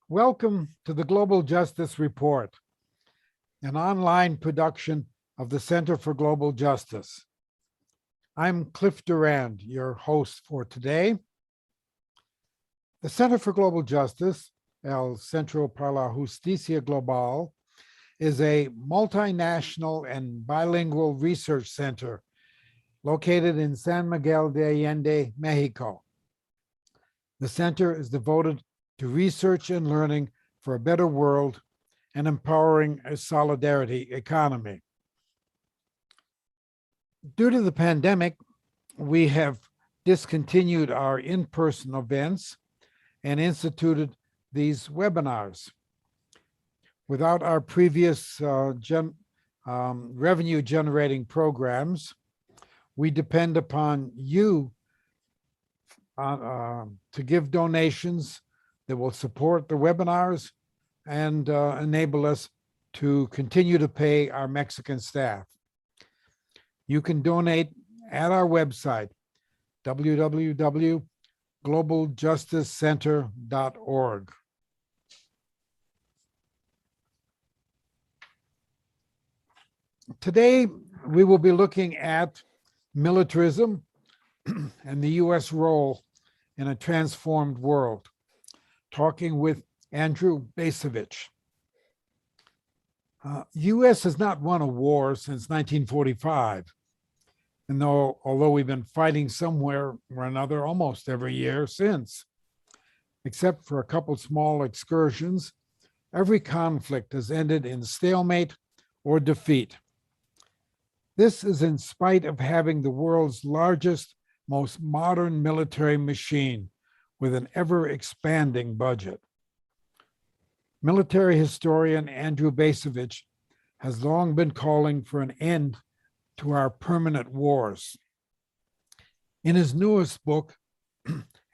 Welcome to the Global Justice Report, an online production of the Center for Global Justice. I'm Cliff Durand, your host for today. The Center for Global Justice, El Centro para la Justicia Global, is a multinational and bilingual research center located in San Miguel de Allende, Mexico. The center is devoted to research and learning for a better world and empowering a solidarity economy. Due to the pandemic, we have discontinued our in-person events and instituted these webinars. Without our previous revenue-generating programs, we depend upon you to give donations that will support the webinars and enable us to continue to pay our Mexican staff. You can donate at our website, www.globaljusticecenter.org. Today, we will be looking at militarism and the U.S. role in a transformed world, talking with Andrew Bacevich. U.S. has not won a war since 1945, and although we've been fighting somewhere or another almost every year since, except for a couple small excursions, every conflict has ended in stalemate or defeat. This is in spite of having the world's largest, most modern military machine with an ever-expanding budget. Military historian Andrew Bacevich has long been calling for an end to our permanent wars. In his newest book,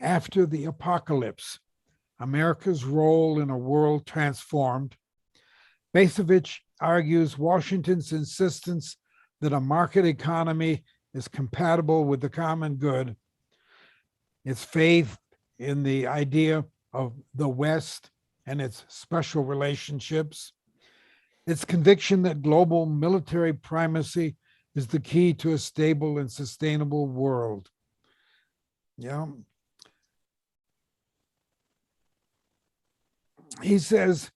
After the Apocalypse, America's Role in a World Transformed, Bacevich argues Washington's insistence that a market economy is compatible with the common good, its faith in the idea of the West and its special relationships, its conviction that global military primacy is the key to a stable and sustainable world. He says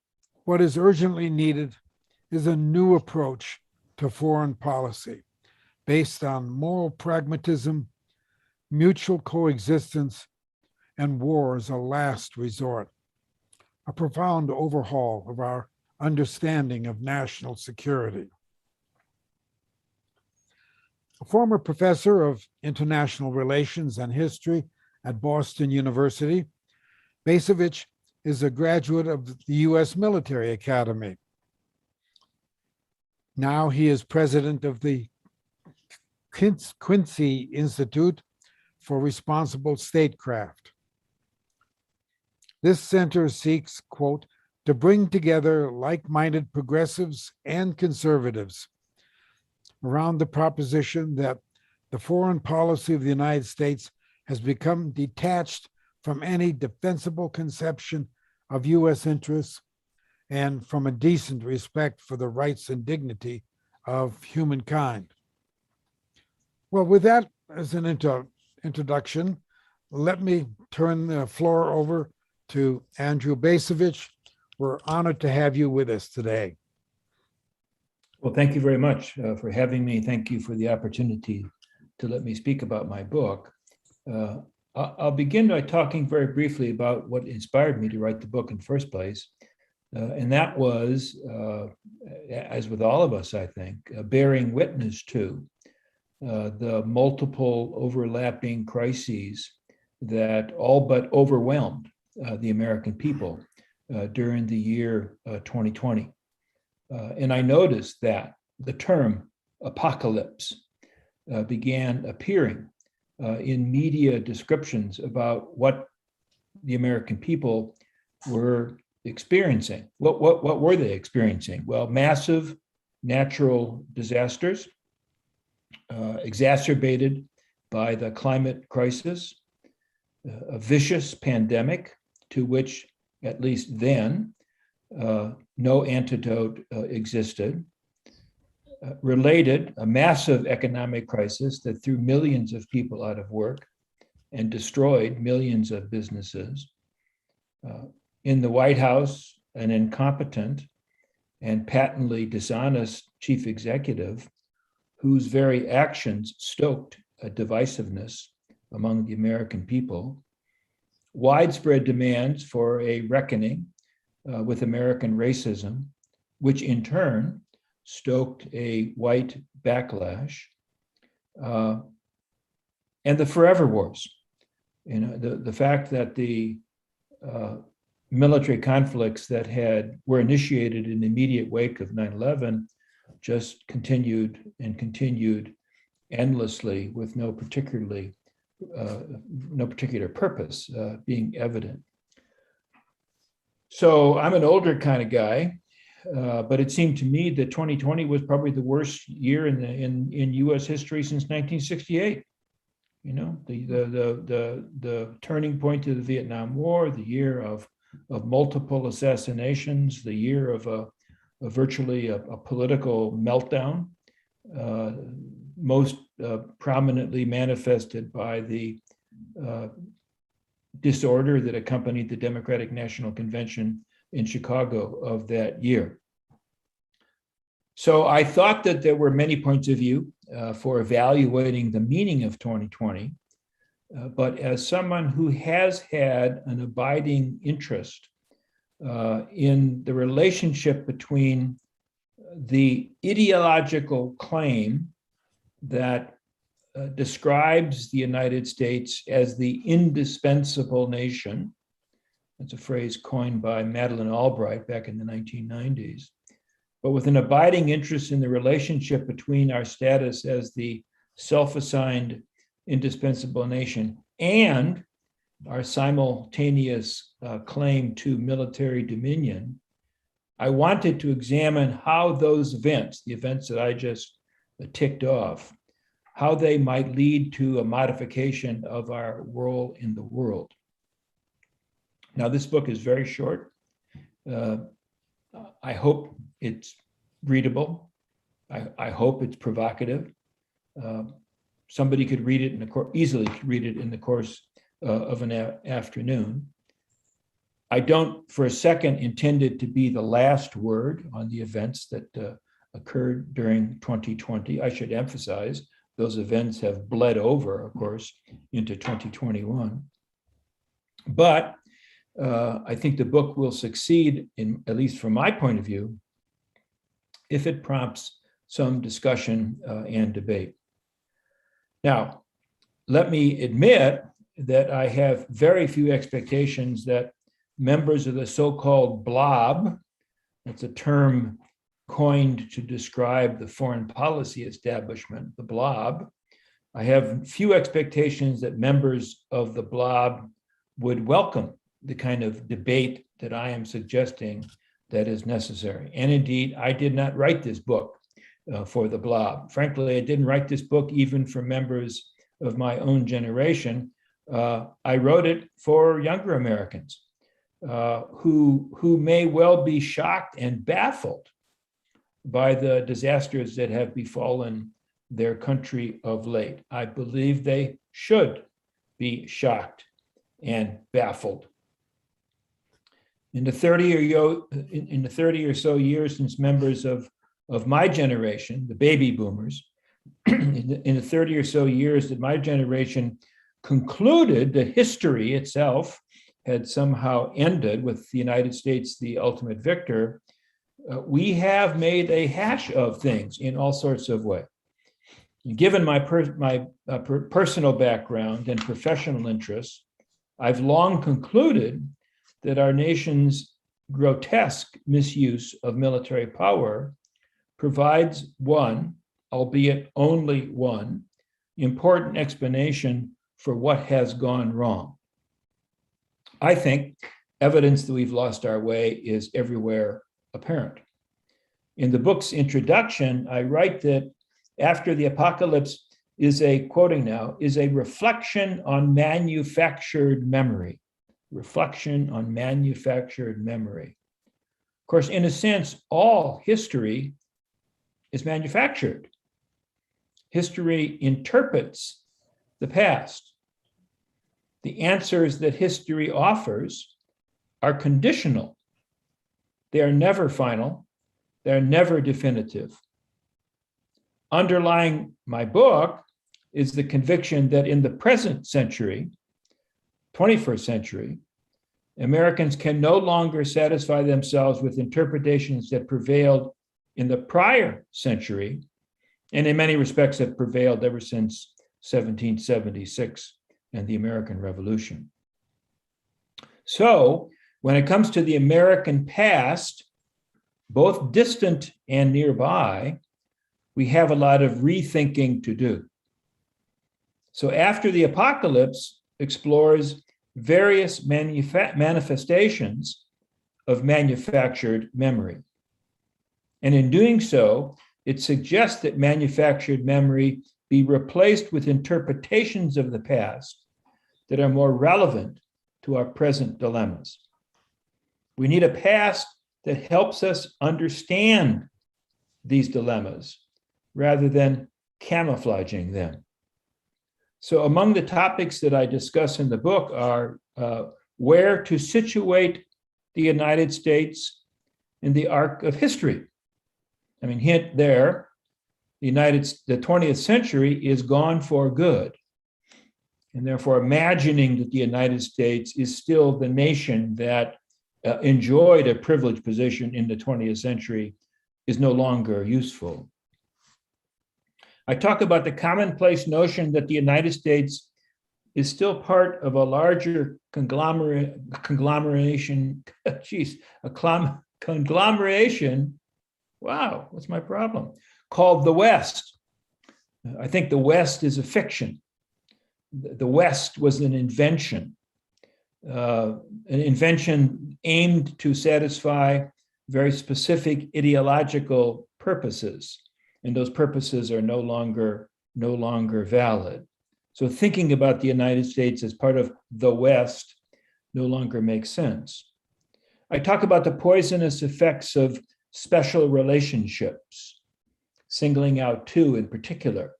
what is urgently needed is a new approach to foreign policy based on moral pragmatism, mutual coexistence, and war as a last resort, a profound overhaul of our understanding of national security. A former professor of international relations and history at Boston University, Bacevich is a graduate of the U.S. Military Academy. Now he is president of the Quincy Institute for Responsible Statecraft. This center seeks, quote, to bring together like-minded progressives and conservatives around the proposition that the foreign policy of the United States has become detached from any defensible conception of U.S. interests and from a decent respect for the rights and dignity of humankind. Well, with that as an introduction, let me turn the floor over to Andrew Bacevich. We're honored to have you with us today. Well, thank you very much for having me. Thank you for the opportunity to let me speak about my book. I'll begin by talking very briefly about what inspired me to write the book in the first place. And that was, as with all of us, I think, bearing witness to the multiple overlapping crises that all but overwhelmed the American people during the year 2020. And I noticed that the term apocalypse began appearing in media descriptions about what the American people were experiencing. What were they experiencing? Well, massive natural disasters exacerbated by the climate crisis, a vicious pandemic to which at least then, no antidote existed. Related, a massive economic crisis that threw millions of people out of work and destroyed millions of businesses. In the White House, an incompetent and patently dishonest chief executive whose very actions stoked a divisiveness among the American people. Widespread demands for a reckoning with American racism, which in turn stoked a white backlash, and the forever wars. The fact that the military conflicts that were initiated in the immediate wake of 9/11 just continued endlessly with no particular purpose being evident. So I'm an older kind of guy, but it seemed to me that 2020 was probably the worst year in U.S. history since 1968. The turning point of the Vietnam War, the year of multiple assassinations, the year of virtually a political meltdown, most prominently manifested by the disorder that accompanied the Democratic National Convention in Chicago of that year. So I thought that there were many points of view for evaluating the meaning of 2020, but as someone who has had an abiding interest in the relationship between the ideological claim that describes the United States as the indispensable nation. That's a phrase coined by Madeleine Albright back in the 1990s. But with an abiding interest in the relationship between our status as the self-assigned indispensable nation and our simultaneous claim to military dominion, I wanted to examine how those events, the events that I just ticked off, how they might lead to a modification of our role in the world. Now, this book is very short. I hope it's readable. I hope it's provocative. Somebody could read it easily read it in the course of an afternoon. I don't for a second intend it to be the last word on the events that occurred during 2020. I should emphasize those events have bled over, of course, into 2021. But I think the book will succeed, at least from my point of view, if it prompts some discussion and debate. Now, let me admit that I have very few expectations that members of the so-called blob, that's a term coined to describe the foreign policy establishment, the blob. I have few expectations that members of the blob would welcome the kind of debate that I am suggesting that is necessary. And indeed, I did not write this book for the blob. Frankly, I didn't write this book even for members of my own generation. I wrote it for younger Americans who may well be shocked and baffled by the disasters that have befallen their country of late. I believe they should be shocked and baffled. In the 30 or so years since members of my generation, the baby boomers, in the 30 or so years that my generation concluded that history itself had somehow ended with the United States the ultimate victor, we have made a hash of things in all sorts of ways. Given my personal background and professional interests, I've long concluded that our nation's grotesque misuse of military power provides one, albeit only one, important explanation for what has gone wrong. I think evidence that we've lost our way is everywhere apparent. In the book's introduction, I write that after the apocalypse is a, quoting now, is a reflection on manufactured memory. reflection on manufactured memory. Of course, in a sense, all history is manufactured. History interprets the past. The answers that history offers are conditional. They are never final. They're never definitive. Underlying my book is the conviction that in the present century, 21st century, Americans can no longer satisfy themselves with interpretations that prevailed in the prior century, and in many respects have prevailed ever since 1776 and the American Revolution. So, when it comes to the American past, both distant and nearby, we have a lot of rethinking to do. So After the Apocalypse explores various manifestations of manufactured memory. And in doing so, it suggests that manufactured memory be replaced with interpretations of the past that are more relevant to our present dilemmas. We need a past that helps us understand these dilemmas rather than camouflaging them. So among the topics that I discuss in the book are where to situate the United States in the arc of history. I mean, hint there, the 20th century is gone for good. And therefore, imagining that the United States is still the nation that enjoyed a privileged position in the 20th century is no longer useful. I talk about the commonplace notion that the United States is still part of a larger conglomeration. Wow, what's my problem? Called the West. I think the West is a fiction. The West was an invention aimed to satisfy very specific ideological purposes, and those purposes are no longer valid. So thinking about the United States as part of the West no longer makes sense. I talk about the poisonous effects of special relationships, singling out two in particular: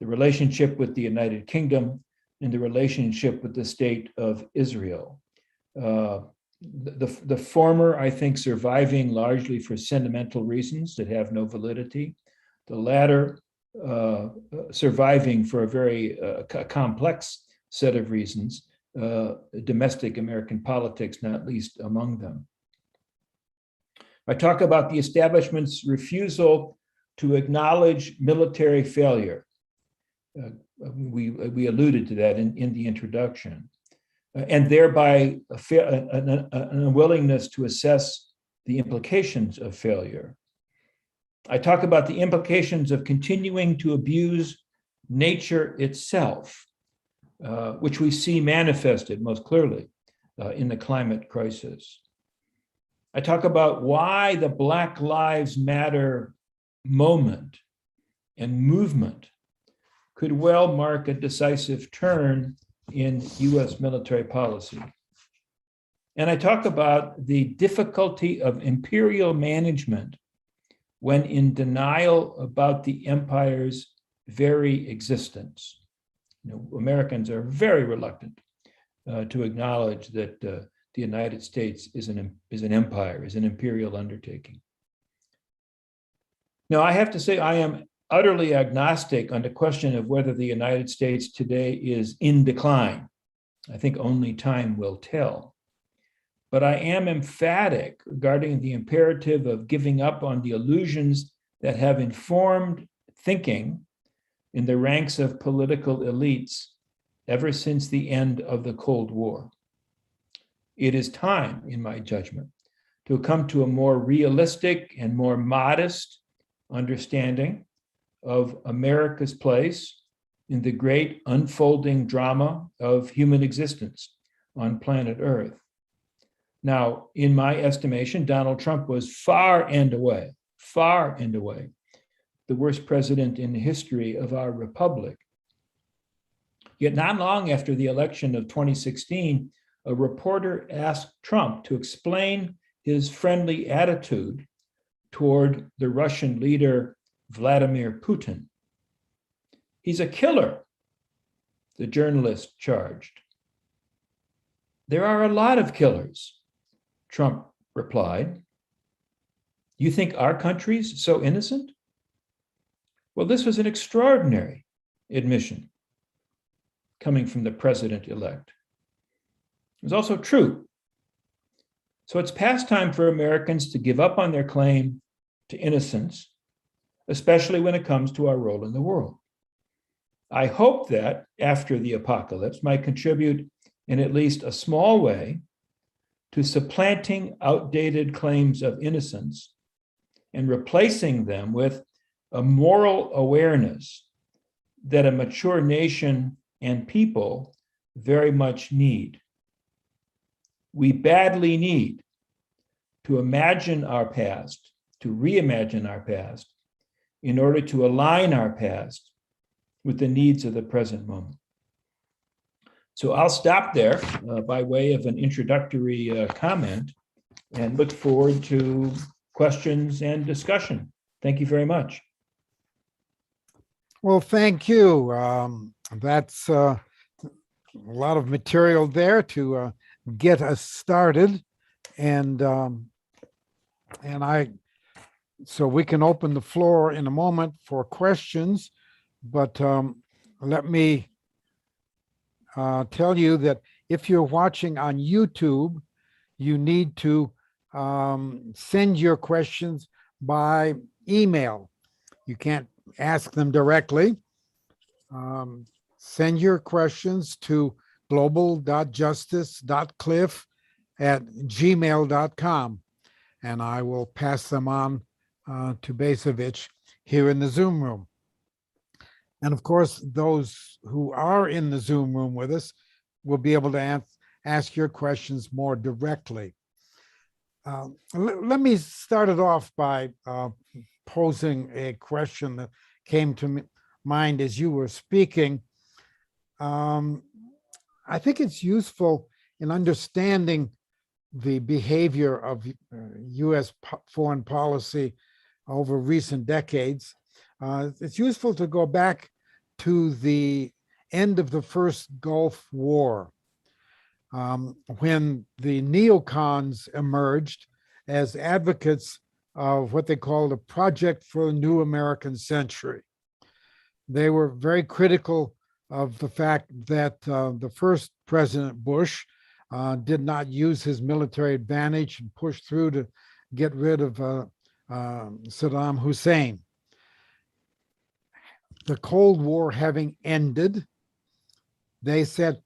the relationship with the United Kingdom and the relationship with the state of Israel. The former, I think, surviving largely for sentimental reasons that have no validity. The latter surviving for a very complex set of reasons, domestic American politics not least among them. I talk about the establishment's refusal to acknowledge military failure. We alluded to that in the introduction, and thereby an unwillingness to assess the implications of failure. I talk about the implications of continuing to abuse nature itself, which we see manifested most clearly in the climate crisis. I talk about why the Black Lives Matter moment and movement could well mark a decisive turn in US military policy. And I talk about the difficulty of imperial management when in denial about the empire's very existence. Americans are very reluctant to acknowledge that the United States is an empire, is an imperial undertaking. Now, I have to say I am utterly agnostic on the question of whether the United States today is in decline. I think only time will tell. But I am emphatic regarding the imperative of giving up on the illusions that have informed thinking in the ranks of political elites ever since the end of the Cold War. It is time, in my judgment, to come to a more realistic and more modest understanding of America's place in the great unfolding drama of human existence on planet Earth. Now, in my estimation, Donald Trump was far and away, the worst president in the history of our republic. Yet not long after the election of 2016, a reporter asked Trump to explain his friendly attitude toward the Russian leader, Vladimir Putin. He's a killer, the journalist charged. There are a lot of killers, Trump replied. You think our country's so innocent? Well, this was an extraordinary admission coming from the president-elect. It was also true. So it's past time for Americans to give up on their claim to innocence, especially when it comes to our role in the world. I hope that after the apocalypse might contribute in at least a small way to supplanting outdated claims of innocence and replacing them with a moral awareness that a mature nation and people very much need. We badly need to imagine our past, to reimagine our past, in order to align our past with the needs of the present moment. So I'll stop there by way of an introductory comment and look forward to questions and discussion. Thank you very much. Well, thank you. That's a lot of material there to get us started, and so we can open the floor in a moment for questions. But let me tell you that if you're watching on YouTube, you need to send your questions by email. You can't ask them directly. Send your questions to global.justice.cliff@gmail.com, and I will pass them on to Basevich here in the Zoom room. And of course, those who are in the Zoom room with us will be able to ask your questions more directly. Let me start it off by posing a question that came to mind as you were speaking. I think it's useful in understanding the behavior of U.S. foreign policy over recent decades. It's useful to go back to the end of the first Gulf War, when the neocons emerged as advocates of what they called a project for a new American century. They were very critical of the fact that the first President Bush did not use his military advantage and push through to get rid of Saddam Hussein. The Cold War having ended, they said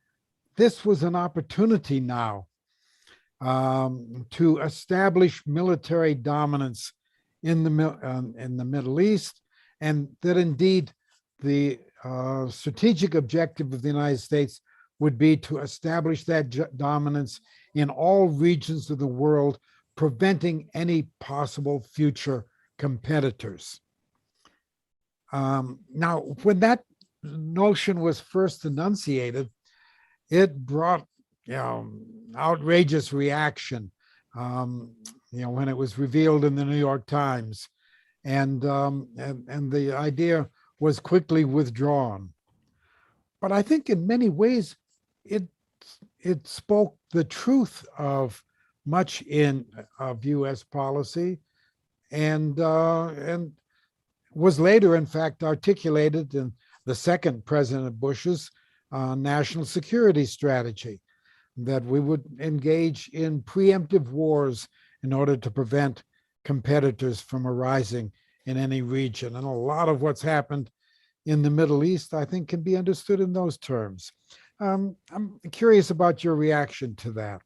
this was an opportunity now to establish military dominance in the Middle East, and that indeed the strategic objective of the United States would be to establish that dominance in all regions of the world, preventing any possible future competitors. Now, when that notion was first enunciated, it brought outrageous reaction, when it was revealed in the New York Times, and the idea was quickly withdrawn. But I think in many ways, it spoke the truth of much of U.S. policy, and was later, in fact, articulated in the second President Bush's national security strategy, that we would engage in preemptive wars in order to prevent competitors from arising in any region. And a lot of what's happened in the Middle East, I think, can be understood in those terms. I'm curious about your reaction to that.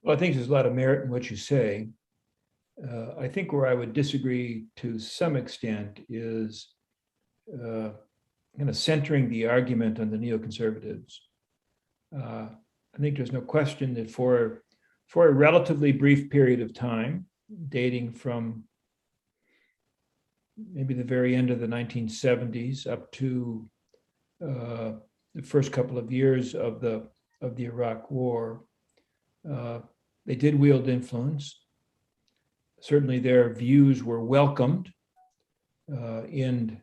Well, I think there's a lot of merit in what you say. I think where I would disagree to some extent is kind of centering the argument on the neoconservatives. I think there's no question that for a relatively brief period of time, dating from maybe the very end of the 1970s up to the first couple of years of the of the Iraq War, they did wield influence. Certainly their views were welcomed in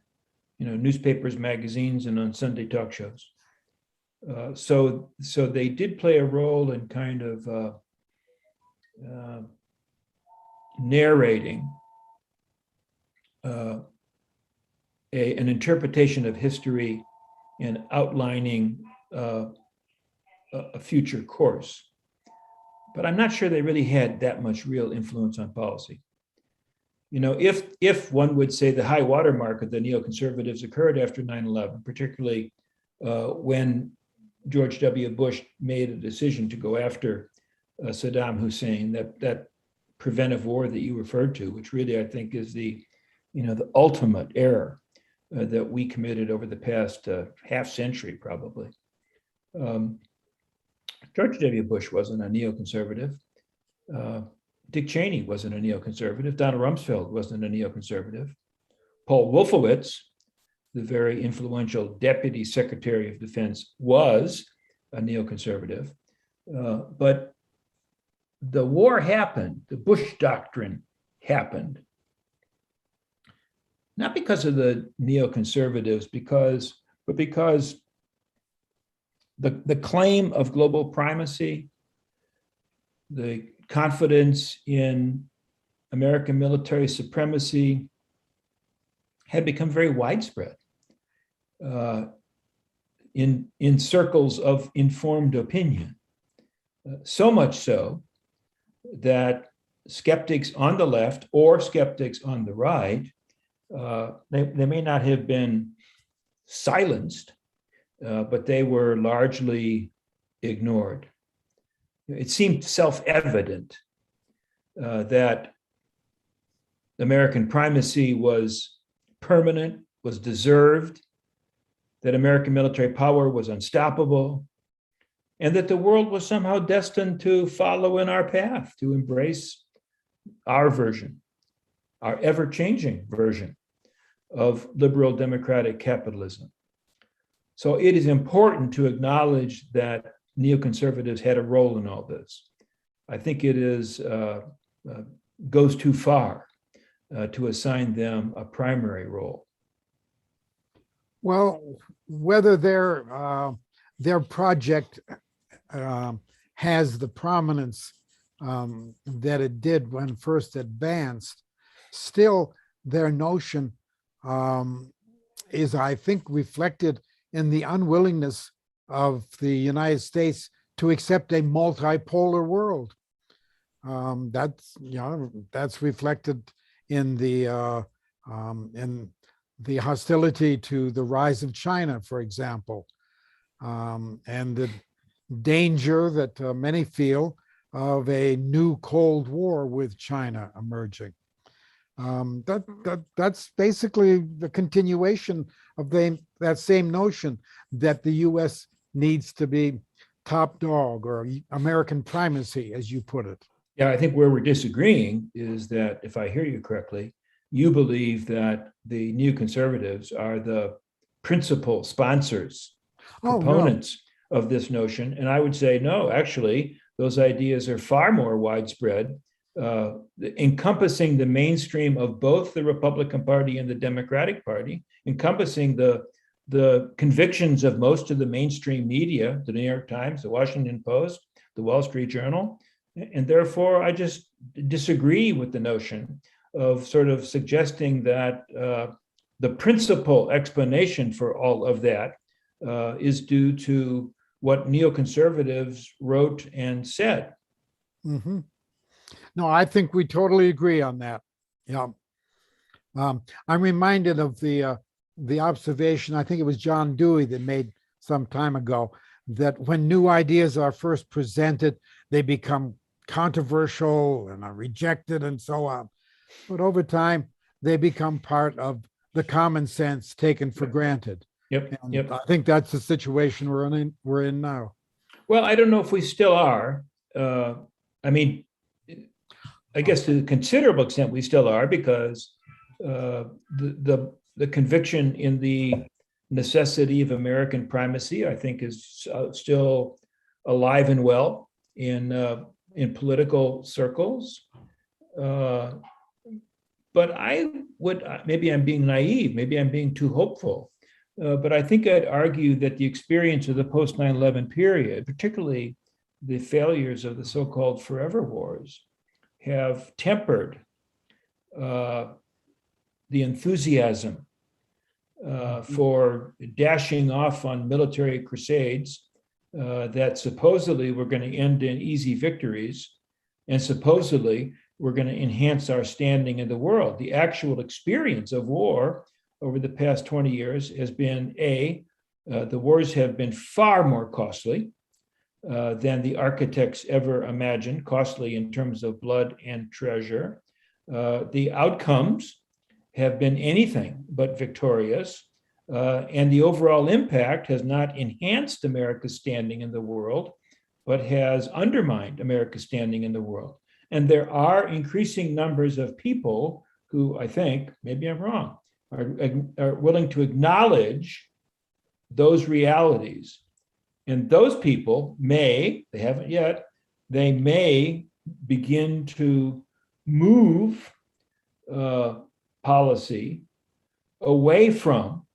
newspapers, magazines, and on Sunday talk shows. So they did play a role in kind of narrating an interpretation of history and outlining a future course. But I'm not sure they really had that much real influence on policy. If one would say the high watermark of the neoconservatives occurred after 9/11, particularly when George W. Bush made a decision to go after Saddam Hussein, that preventive war that you referred to, which really I think is the ultimate error that we committed over the past half century, probably. George W. Bush wasn't a neoconservative. Dick Cheney wasn't a neoconservative. Donald Rumsfeld wasn't a neoconservative. Paul Wolfowitz, the very influential Deputy Secretary of Defense, was a neoconservative. But the war happened, the Bush Doctrine happened, not because of the neoconservatives, but because the claim of global primacy, the confidence in American military supremacy had become very widespread in circles of informed opinion. So much so that skeptics on the left or skeptics on the right, they may not have been silenced, but they were largely ignored. It seemed self-evident that American primacy was permanent, was deserved, that American military power was unstoppable, and that the world was somehow destined to follow in our path, to embrace our version, our ever-changing version of liberal democratic capitalism. So it is important to acknowledge that neoconservatives had a role in all this. I think it goes too far to assign them a primary role. Well, whether their project has the prominence that it did when first advanced, still their notion is, I think, reflected in the unwillingness of the United States to accept a multipolar world. That's reflected in the hostility to the rise of China, for example, and the danger that many feel of a new Cold War with China emerging. That's basically the continuation of that same notion that the U.S. needs to be top dog, or American primacy, as you put it. Yeah, I think where we're disagreeing is that, if I hear you correctly, you believe that the neoconservatives are the principal sponsors, proponents of this notion. And I would say, no, actually, those ideas are far more widespread, encompassing the mainstream of both the Republican Party and the Democratic Party, encompassing the convictions of most of the mainstream media, the New York Times, the Washington Post, the Wall Street Journal. And therefore, I just disagree with the notion of sort of suggesting that the principal explanation for all of that is due to what neoconservatives wrote and said. Mm-hmm. No, I think we totally agree on that. Yeah. I'm reminded of the observation, I think it was John Dewey that made some time ago, that when new ideas are first presented, they become controversial and are rejected and so on. But over time, they become part of the common sense taken for granted. Yep. I think that's the situation we're in now. Well, I don't know if we still are. I mean, I guess to a considerable extent we still are, because the conviction in the necessity of American primacy, I think, is still alive and well in political circles. But I would, maybe I'm being naive, maybe I'm being too hopeful, but I think I'd argue that the experience of the post 9/11 period, particularly the failures of the so-called forever wars, have tempered the enthusiasm for dashing off on military crusades that supposedly were going to end in easy victories, and supposedly we're going to enhance our standing in the world. The actual experience of war over the past 20 years has been the wars have been far more costly than the architects ever imagined, costly in terms of blood and treasure. The outcomes have been anything but victorious, and the overall impact has not enhanced America's standing in the world, but has undermined America's standing in the world. And there are increasing numbers of people who, I think, maybe I'm wrong, are willing to acknowledge those realities. And those people may, they haven't yet, they may begin to move policy away from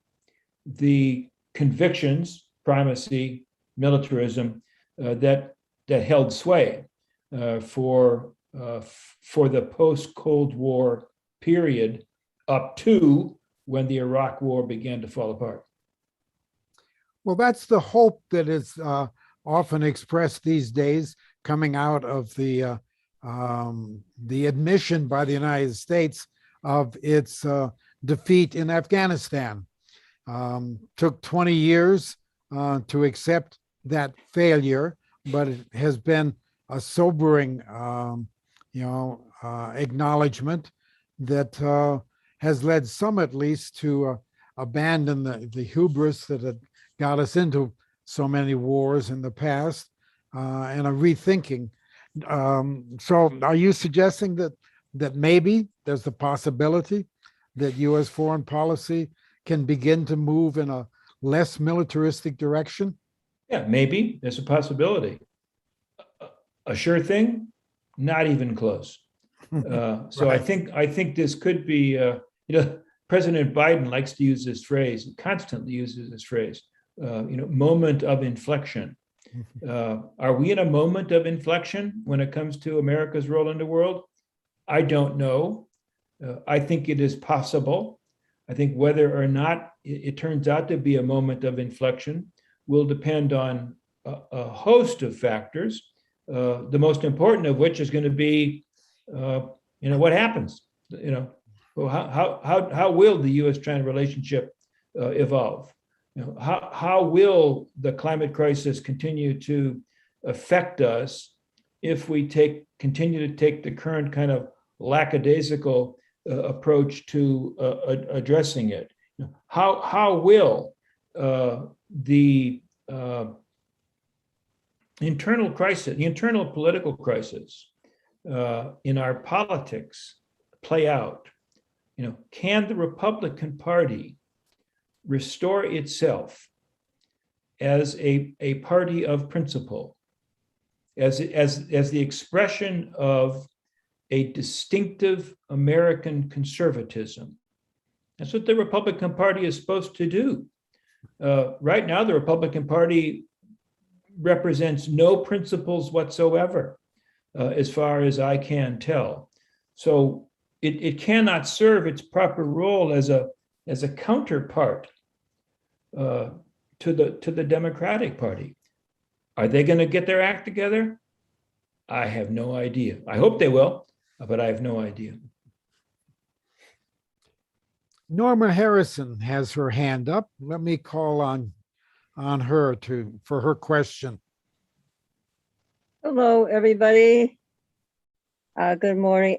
the convictions, primacy, militarism that held sway for the post-Cold War period up to when the Iraq War began to fall apart. Well, that's the hope that is often expressed these days, coming out of the admission by the United States of its defeat in Afghanistan. Took 20 years to accept that failure, but it has been a sobering, acknowledgement that has led some, at least, to abandon the hubris that had got us into so many wars in the past, and a rethinking. So are you suggesting that maybe there's the possibility that U.S. foreign policy can begin to move in a less militaristic direction? Yeah, maybe there's a possibility. A sure thing, not even close. So Right. I think this could be, President Biden likes to use this phrase, constantly uses this phrase, moment of inflection. Are we in a moment of inflection when it comes to America's role in the world? I don't know. I think it is possible. I think whether or not it turns out to be a moment of inflection will depend on a host of factors, the most important of which is going to be, what happens? How will the U.S.-China relationship evolve? How will the climate crisis continue to affect us if we continue to take the current kind of lackadaisical approach to addressing it? How will the internal crisis, the internal political crisis in our politics play out? Can the Republican Party restore itself as a party of principle, as the expression of a distinctive American conservatism? That's what the Republican Party is supposed to do. Right now, the Republican Party represents no principles whatsoever, as far as I can tell. So it cannot serve its proper role as a counterpart to the Democratic Party. Are they going to get their act together? I have no idea. I hope they will, but I have no idea. Norma Harrison has her hand up. Let me call on her for her question. Hello, everybody. Good morning.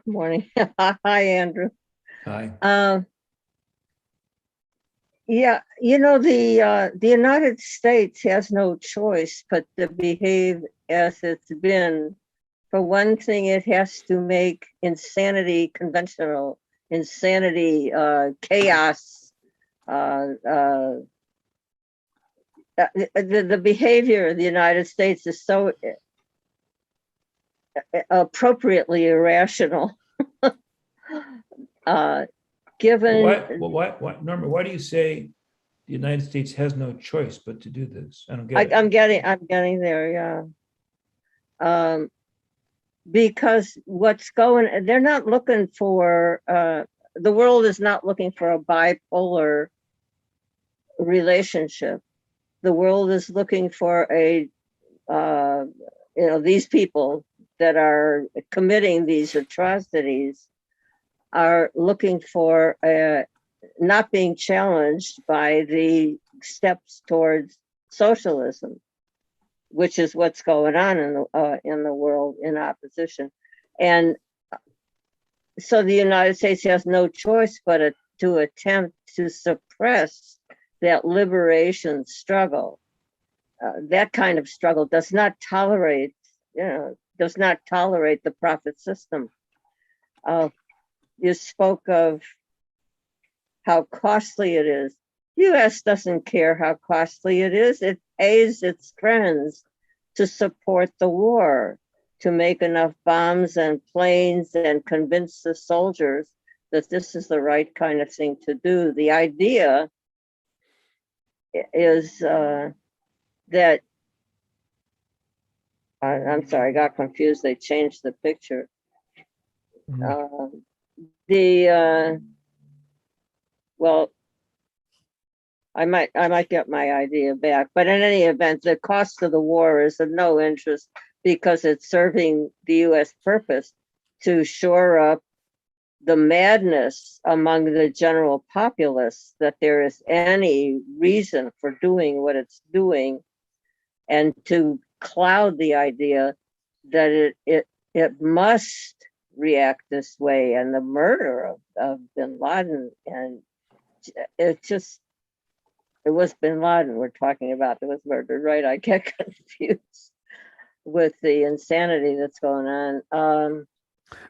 Morning. Hi, Andrew. Hi. Yeah, the United States has no choice but to behave as it's been. For one thing, it has to make insanity conventional, insanity, chaos, the behavior of the United States is so appropriately irrational. Given, Norma, why do you say the United States has no choice but to do this? I don't get it. I'm getting there, yeah. Because they're not looking for, the world is not looking for a bipolar relationship. The world is looking for these people that are committing these atrocities are looking for not being challenged by the steps towards socialism, which is what's going on in the world in opposition. And so the United States has no choice but to attempt to suppress that liberation struggle. That kind of struggle does not tolerate the profit system. You spoke of how costly it is. U.S. doesn't care how costly it is. It pays its friends to support the war, to make enough bombs and planes and convince the soldiers that this is the right kind of thing to do. The idea is that, I'm sorry, I got confused. They changed the picture. Well, I might get my idea back, but in any event, the cost of the war is of no interest because it's serving the U.S. purpose to shore up the madness among the general populace that there is any reason for doing what it's doing, and to cloud the idea that it must react this way. And the murder of bin Laden, and it was bin Laden we're talking about that was murdered, right? I get confused with the insanity that's going on.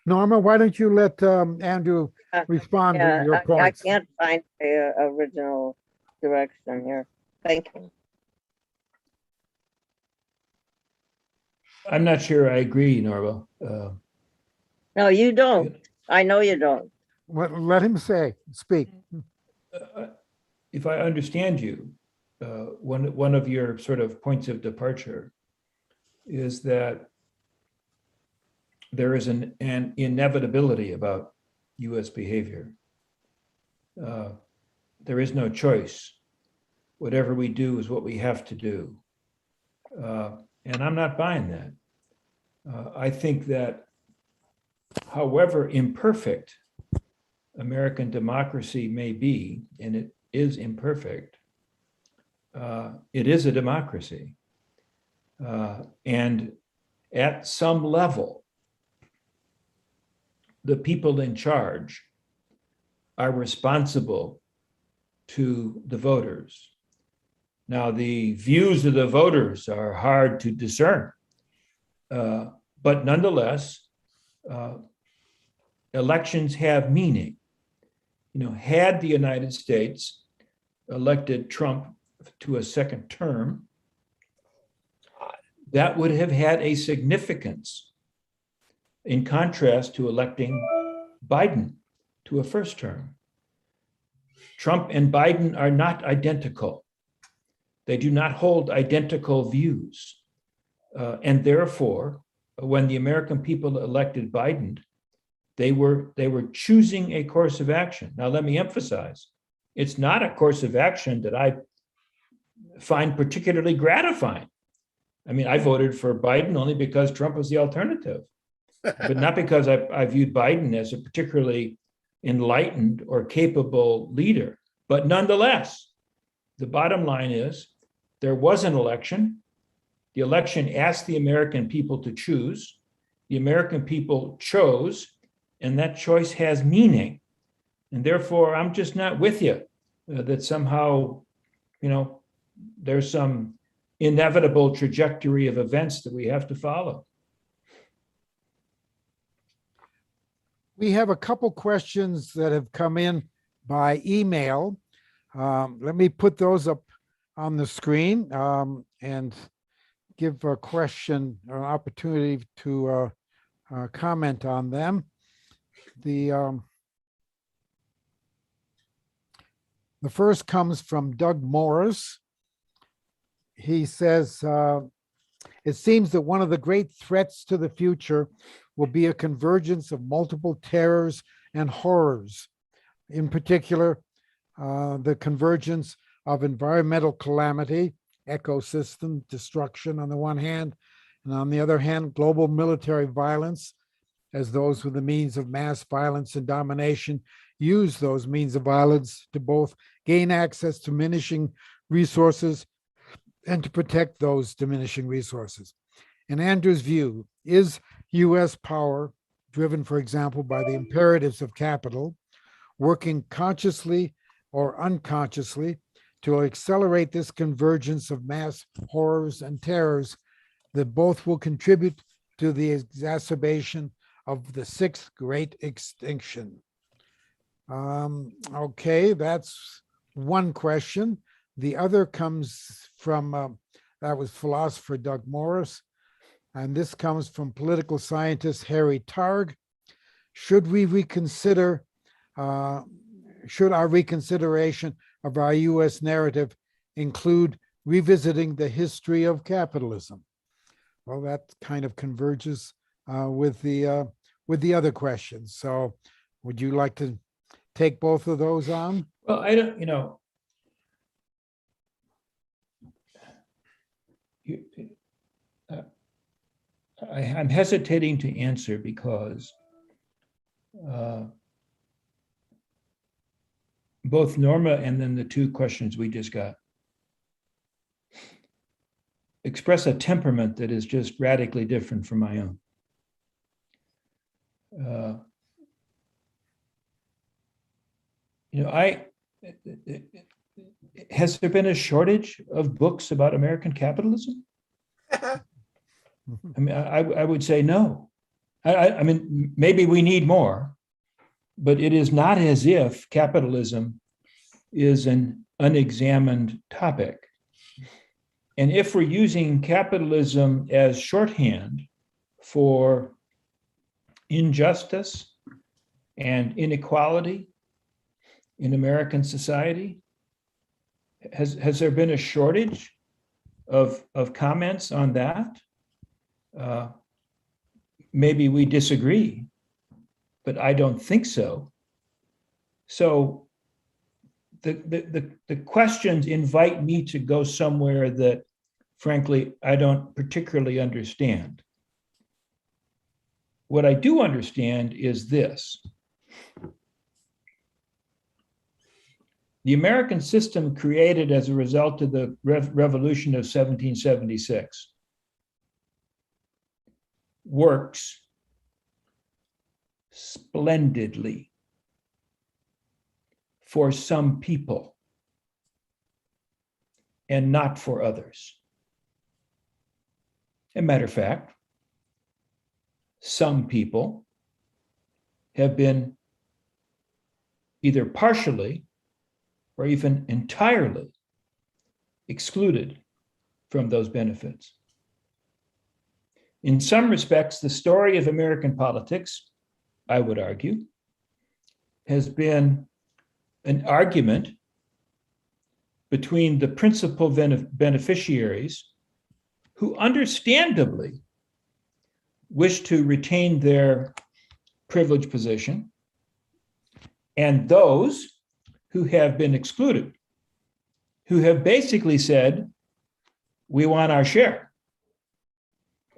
Norma, why don't you let Andrew respond to your points? I can't find the original direction here. Thank you. I'm not sure I agree, Norma. No, you don't. I know you don't. Let him speak. If I understand you, one of your sort of points of departure is that there is an inevitability about U.S. behavior. There is no choice. Whatever we do is what we have to do. And I'm not buying that. I think that however imperfect American democracy may be, and it is imperfect, it is a democracy. And at some level, the people in charge are responsible to the voters. Now, the views of the voters are hard to discern, but nonetheless, elections have meaning. Had the United States elected Trump to a second term, that would have had a significance in contrast to electing Biden to a first term. Trump and Biden are not identical. They do not hold identical views. And therefore, when the American people elected Biden, they were choosing a course of action. Now, let me emphasize, it's not a course of action that I find particularly gratifying. I mean, I voted for Biden only because Trump was the alternative, but not because I viewed Biden as a particularly enlightened or capable leader. But nonetheless, the bottom line is there was an election. The election asked the American people to choose. The American people chose, and that choice has meaning. And therefore, I'm just not with you that somehow, there's some inevitable trajectory of events that we have to follow. We have a couple questions that have come in by email. Let me put those up on the screen and give a question or an opportunity to comment on them. The first comes from Doug Morris. He says, it seems that one of the great threats to the future will be a convergence of multiple terrors and horrors. In particular, the convergence of environmental calamity, ecosystem destruction on the one hand, and on the other hand, global military violence, as those with the means of mass violence and domination use those means of violence to both gain access to diminishing resources and to protect those diminishing resources. In Andrew's view, is US power, driven, for example, by the imperatives of capital, working consciously or unconsciously to accelerate this convergence of mass horrors and terrors that both will contribute to the exacerbation of the sixth great extinction? Okay, that's one question. The other comes from, that was philosopher Doug Morris, and this comes from political scientist Harry Targ. Should we reconsider, should our reconsideration of our US narrative include revisiting the history of capitalism? Well, that kind of converges with the other questions. So would you like to take both of those on? Well, I don't, you know, I'm hesitating to answer because both Norma and then the two questions we just got express a temperament that is just radically different from my own. You know, has there been a shortage of books about American capitalism? I mean, I would say no. I mean, maybe we need more, but it is not as if capitalism is an unexamined topic. And if we're using capitalism as shorthand for injustice and inequality in American society, has there been a shortage of comments on that? Maybe we disagree, but I don't think so. So the questions invite me to go somewhere that, frankly, I don't particularly understand. What I do understand is this. The American system created as a result of the revolution of 1776 works splendidly for some people and not for others. As a matter of fact, some people have been either partially or even entirely excluded from those benefits. In some respects, the story of American politics, I would argue, has been an argument between the principal beneficiaries who understandably wish to retain their privileged position and those who have been excluded, who have basically said, we want our share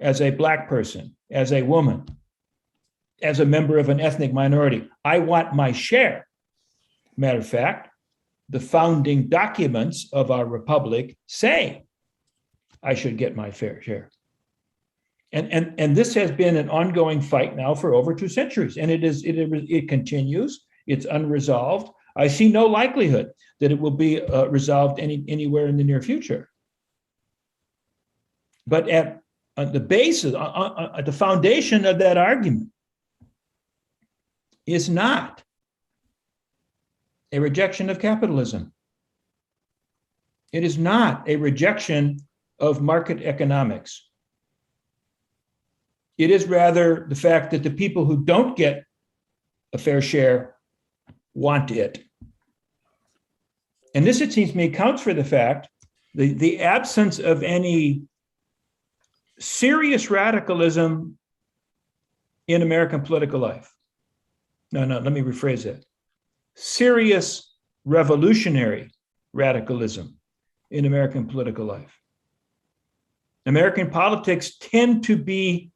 as a Black person, as a woman, as a member of an ethnic minority. I want my share. Matter of fact, the founding documents of our republic say I should get my fair share. And this has been an ongoing fight now for over 2 centuries, and it continues. It's unresolved. I see no likelihood that it will be resolved anywhere in the near future. But at the basis, at the foundation of that argument is not a rejection of capitalism. It is not a rejection of market economics. It is rather the fact that the people who don't get a fair share want it. And this, it seems to me, accounts for the fact, the absence of any serious radicalism in American political life. No, let me rephrase that. Serious revolutionary radicalism in American political life. American politics tend to be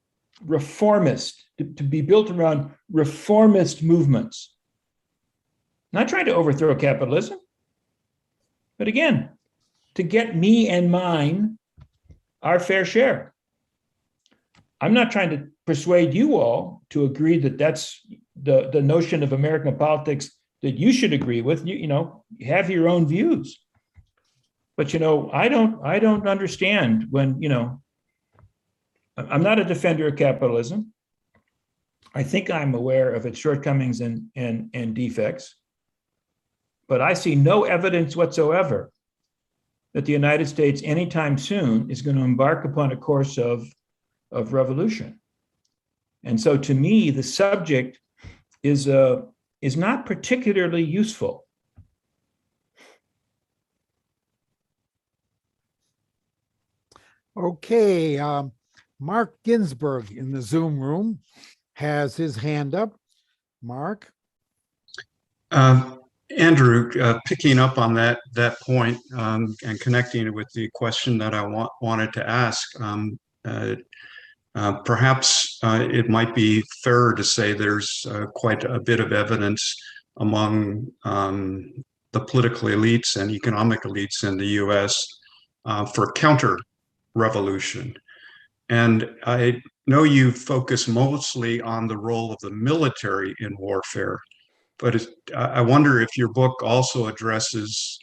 reformist, to be built around reformist movements. Not trying to overthrow capitalism, but again, to get me and mine our fair share. I'm not trying to persuade you all to agree that that's the notion of American politics that you should agree with. You have your own views. But I don't understand when, I'm not a defender of capitalism. I think I'm aware of its shortcomings and defects. But I see no evidence whatsoever that the United States anytime soon is going to embark upon a course of revolution. And so to me, the subject is not particularly useful. Okay, Mark Ginsburg in the Zoom room has his hand up. Mark? Andrew, picking up on that point, and connecting it with the question that I wanted to ask, perhaps it might be fairer to say there's quite a bit of evidence among the political elites and economic elites in the US for counter-revolution. And I know you focus mostly on the role of the military in warfare, but I wonder if your book also addresses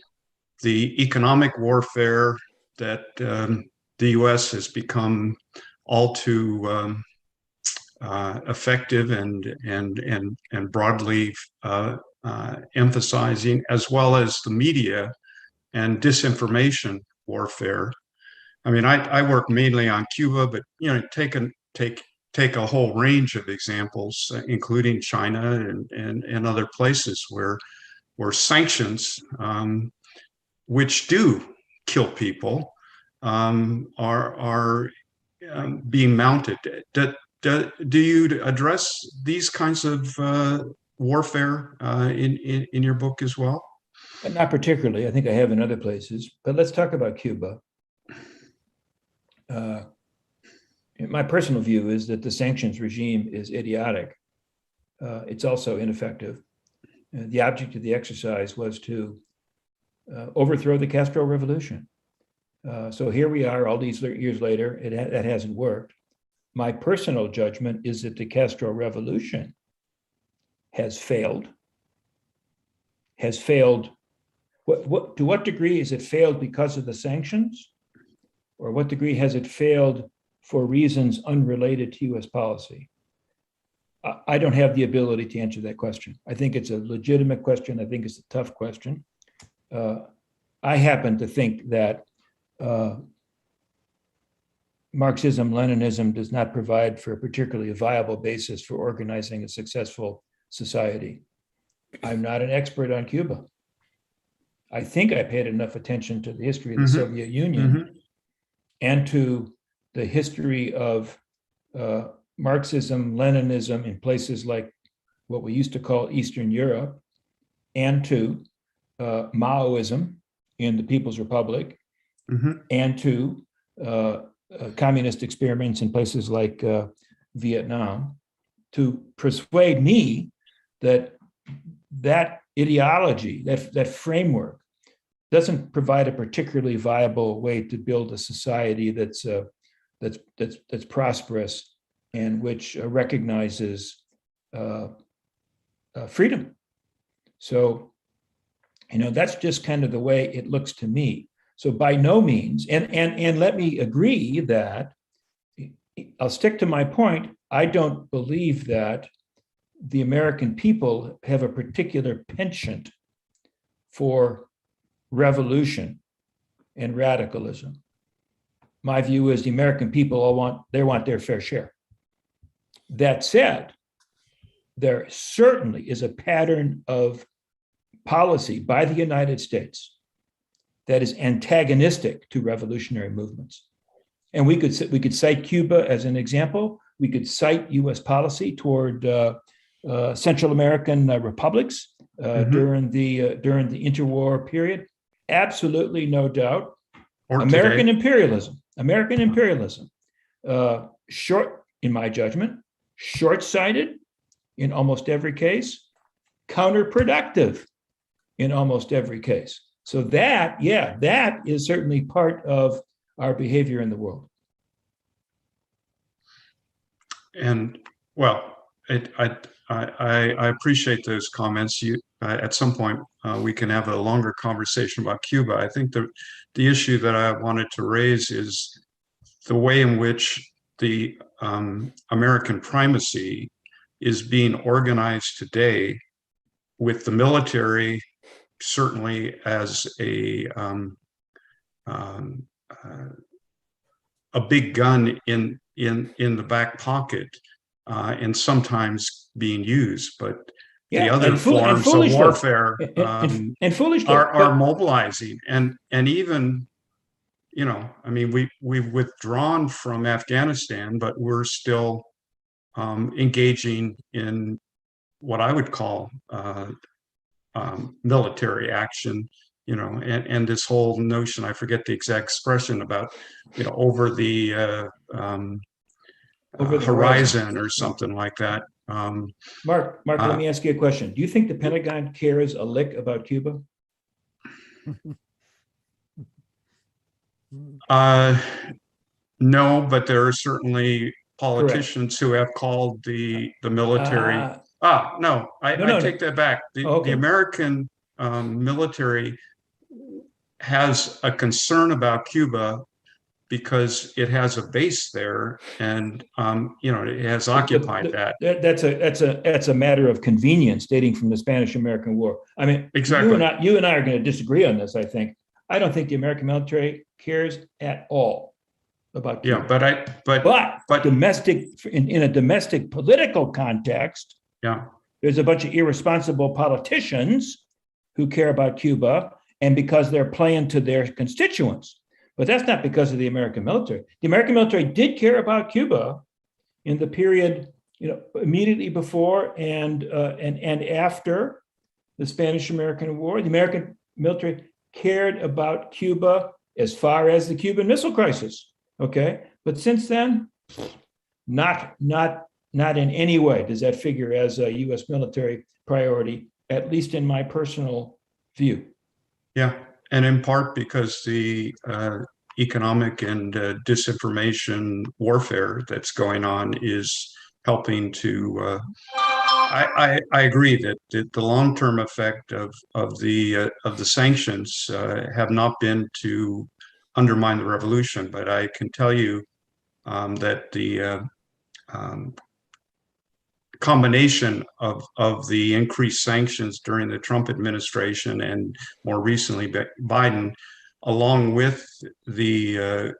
the economic warfare that the US has become all too effective and broadly emphasizing, as well as the media and disinformation warfare. I mean, I work mainly on Cuba, but take a whole range of examples, including China and other places where sanctions, which do kill people, are being mounted. Do you address these kinds of warfare in your book as well? Not particularly. I think I have in other places. But let's talk about Cuba. My personal view is that the sanctions regime is idiotic. It's also ineffective. The object of the exercise was to overthrow the Castro revolution. So here we are all these years later, that hasn't worked. My personal judgment is that the Castro revolution has failed. To what degree is it failed because of the sanctions? Or what degree has it failed for reasons unrelated to US policy? I don't have the ability to answer that question. I think it's a legitimate question. I think it's a tough question. I happen to think that Marxism, Leninism does not provide for a particularly viable basis for organizing a successful society. I'm not an expert on Cuba. I think I paid enough attention to the history of the Soviet Union and to the history of Marxism, Leninism in places like what we used to call Eastern Europe, and to Maoism in the People's Republic, and to communist experiments in places like Vietnam, to persuade me that that ideology, that framework, doesn't provide a particularly viable way to build a society that's prosperous and which recognizes freedom. So, that's just kind of the way it looks to me. So by no means, and let me agree that, I'll stick to my point, I don't believe that the American people have a particular penchant for revolution and radicalism. My view is the American people all want their fair share. That said, there certainly is a pattern of policy by the United States that is antagonistic to revolutionary movements. And we could cite Cuba as an example. We could cite U.S. policy toward Central American republics during the interwar period. Absolutely, no doubt. Or American today. imperialism, short, in my judgment, short-sighted in almost every case, counterproductive in almost every case. So that is certainly part of our behavior in the world. And well, I appreciate those comments. At some point we can have a longer conversation about Cuba. I think the issue that I wanted to raise is the way in which the American primacy is being organized today, with the military certainly as a big gun in the back pocket, and sometimes being used, but the other forms of warfare and foolishly are mobilizing, and even, I mean, we've withdrawn from Afghanistan, but we're still engaging in what I would call military action, and this whole notion, I forget the exact expression about, over the horizon or something like that. Mark, let me ask you a question. Do you think the Pentagon cares a lick about Cuba? No, but there are certainly politicians who have called the military. No, I take that back. The American military has a concern about Cuba because it has a base there, and it has occupied that. That's a matter of convenience dating from the Spanish-American War. I mean, exactly. You and I are going to disagree on this. I think. I don't think the American military cares at all about Cuba. Yeah, but domestic in a domestic political context, yeah, there's a bunch of irresponsible politicians who care about Cuba, and because they're playing to their constituents. But that's not because of the American military. The American military did care about Cuba in the period, immediately before and after the Spanish-American War. The American military cared about Cuba as far as the Cuban Missile Crisis. Okay, but since then, not in any way does that figure as a U.S. military priority, at least in my personal view. Yeah, and in part because the economic and disinformation warfare that's going on is helping to. I agree that the long-term effect of the sanctions have not been to undermine the revolution, but I can tell you that the combination of the increased sanctions during the Trump administration and more recently Biden, along with the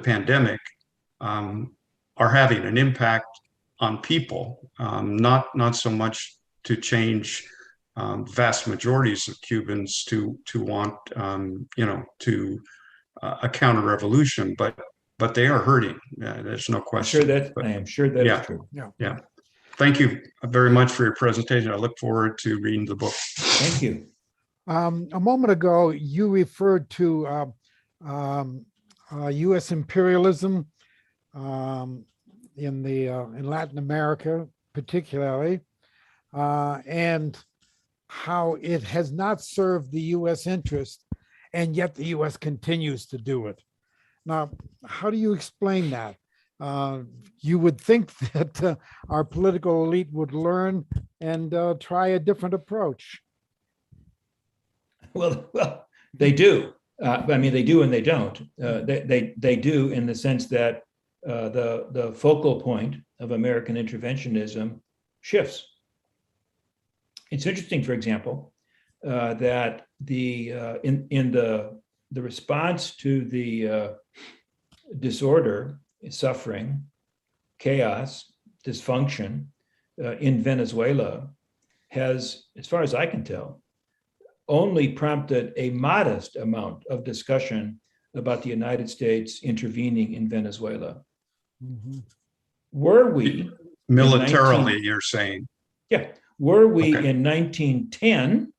pandemic, are having an impact on people, not so much to change vast majorities of Cubans to want a counter revolution, but they are hurting. There's no question. I am sure that is true. Yeah. Thank you very much for your presentation. I look forward to reading the book. Thank you. A moment ago, you referred to U.S. imperialism in Latin America, particularly, and how it has not served the U.S. interest, and yet the U.S. continues to do it. Now, how do you explain that? You would think that our political elite would learn and try a different approach. Well, they do. I mean, they do and they don't. They do in the sense that the focal point of American interventionism shifts. It's interesting, for example, that in the the response to the disorder, suffering, chaos, dysfunction in Venezuela has, as far as I can tell, only prompted a modest amount of discussion about the United States intervening in Venezuela. Mhm. Were we Militarily, 19 you're saying. Yeah, were we Okay. in 1910,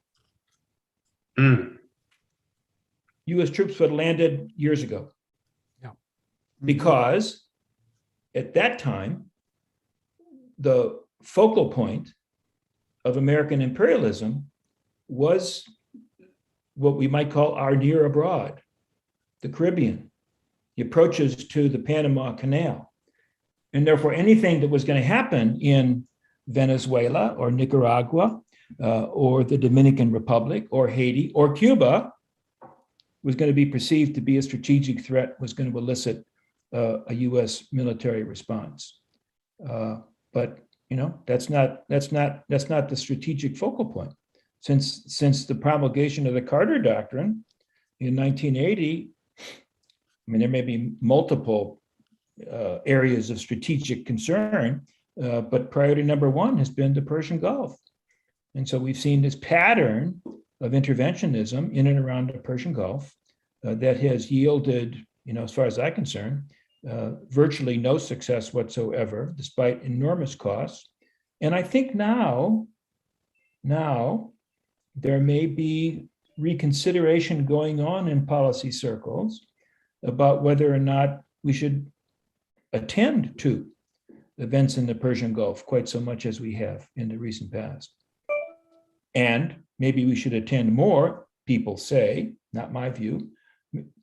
Mm, US troops would have landed years ago. Yeah. Because at that time, the focal point of American imperialism was what we might call our near abroad, the Caribbean, the approaches to the Panama Canal. And therefore, anything that was going to happen in Venezuela or Nicaragua or the Dominican Republic or Haiti or Cuba was going to be perceived to be a strategic threat, was going to elicit a U.S. military response. But that's not the strategic focal point. Since the promulgation of the Carter Doctrine in 1980, I mean, there may be multiple areas of strategic concern, but priority number one has been the Persian Gulf. And so we've seen this pattern of interventionism in and around the Persian Gulf that has yielded, as far as I'm concerned, virtually no success whatsoever, despite enormous costs. And I think now there may be reconsideration going on in policy circles about whether or not we should attend to events in the Persian Gulf quite so much as we have in the recent past. And maybe we should attend more, people say, not my view,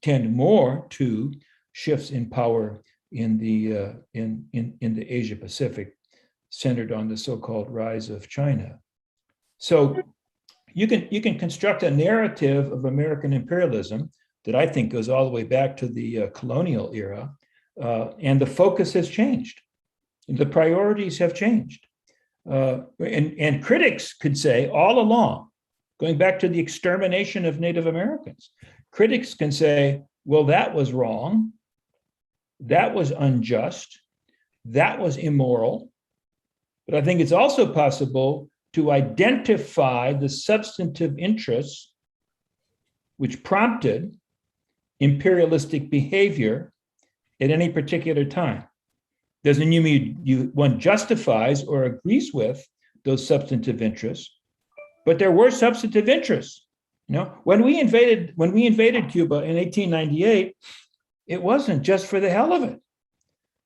tend more to shifts in power in the Asia Pacific, centered on the so-called rise of China. So you can construct a narrative of American imperialism that I think goes all the way back to the colonial era, and the focus has changed. The priorities have changed. And critics could say all along, going back to the extermination of Native Americans, critics can say, well, that was wrong, that was unjust, that was immoral. But I think it's also possible to identify the substantive interests which prompted imperialistic behavior at any particular time. Doesn't mean one justifies or agrees with those substantive interests, but there were substantive interests. When we invaded Cuba in 1898, it wasn't just for the hell of it.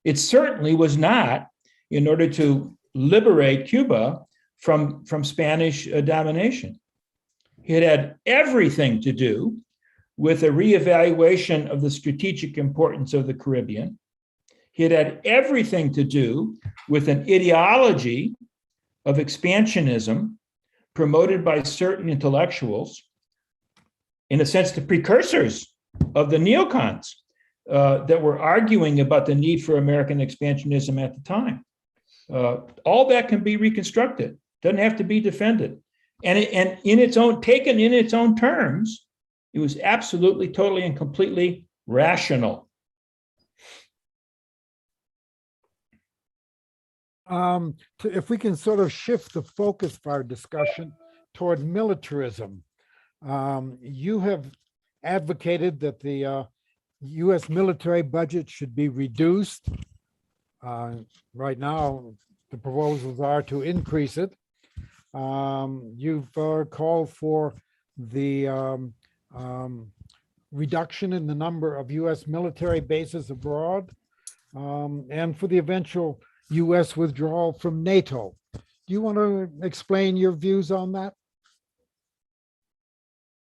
It certainly was not in order to liberate Cuba from Spanish domination. It had everything to do with a reevaluation of the strategic importance of the Caribbean. It had everything to do with an ideology of expansionism promoted by certain intellectuals, in a sense, the precursors of the neocons that were arguing about the need for American expansionism at the time. All that can be reconstructed, doesn't have to be defended. And in its own, taken in its own terms, it was absolutely, totally, and completely rational. If we can sort of shift the focus of our discussion toward militarism, you have advocated that the U.S. military budget should be reduced. Right now, the proposals are to increase it. You've called for the reduction in the number of U.S. military bases abroad, and for the eventual U.S. withdrawal from NATO. Do you want to explain your views on that?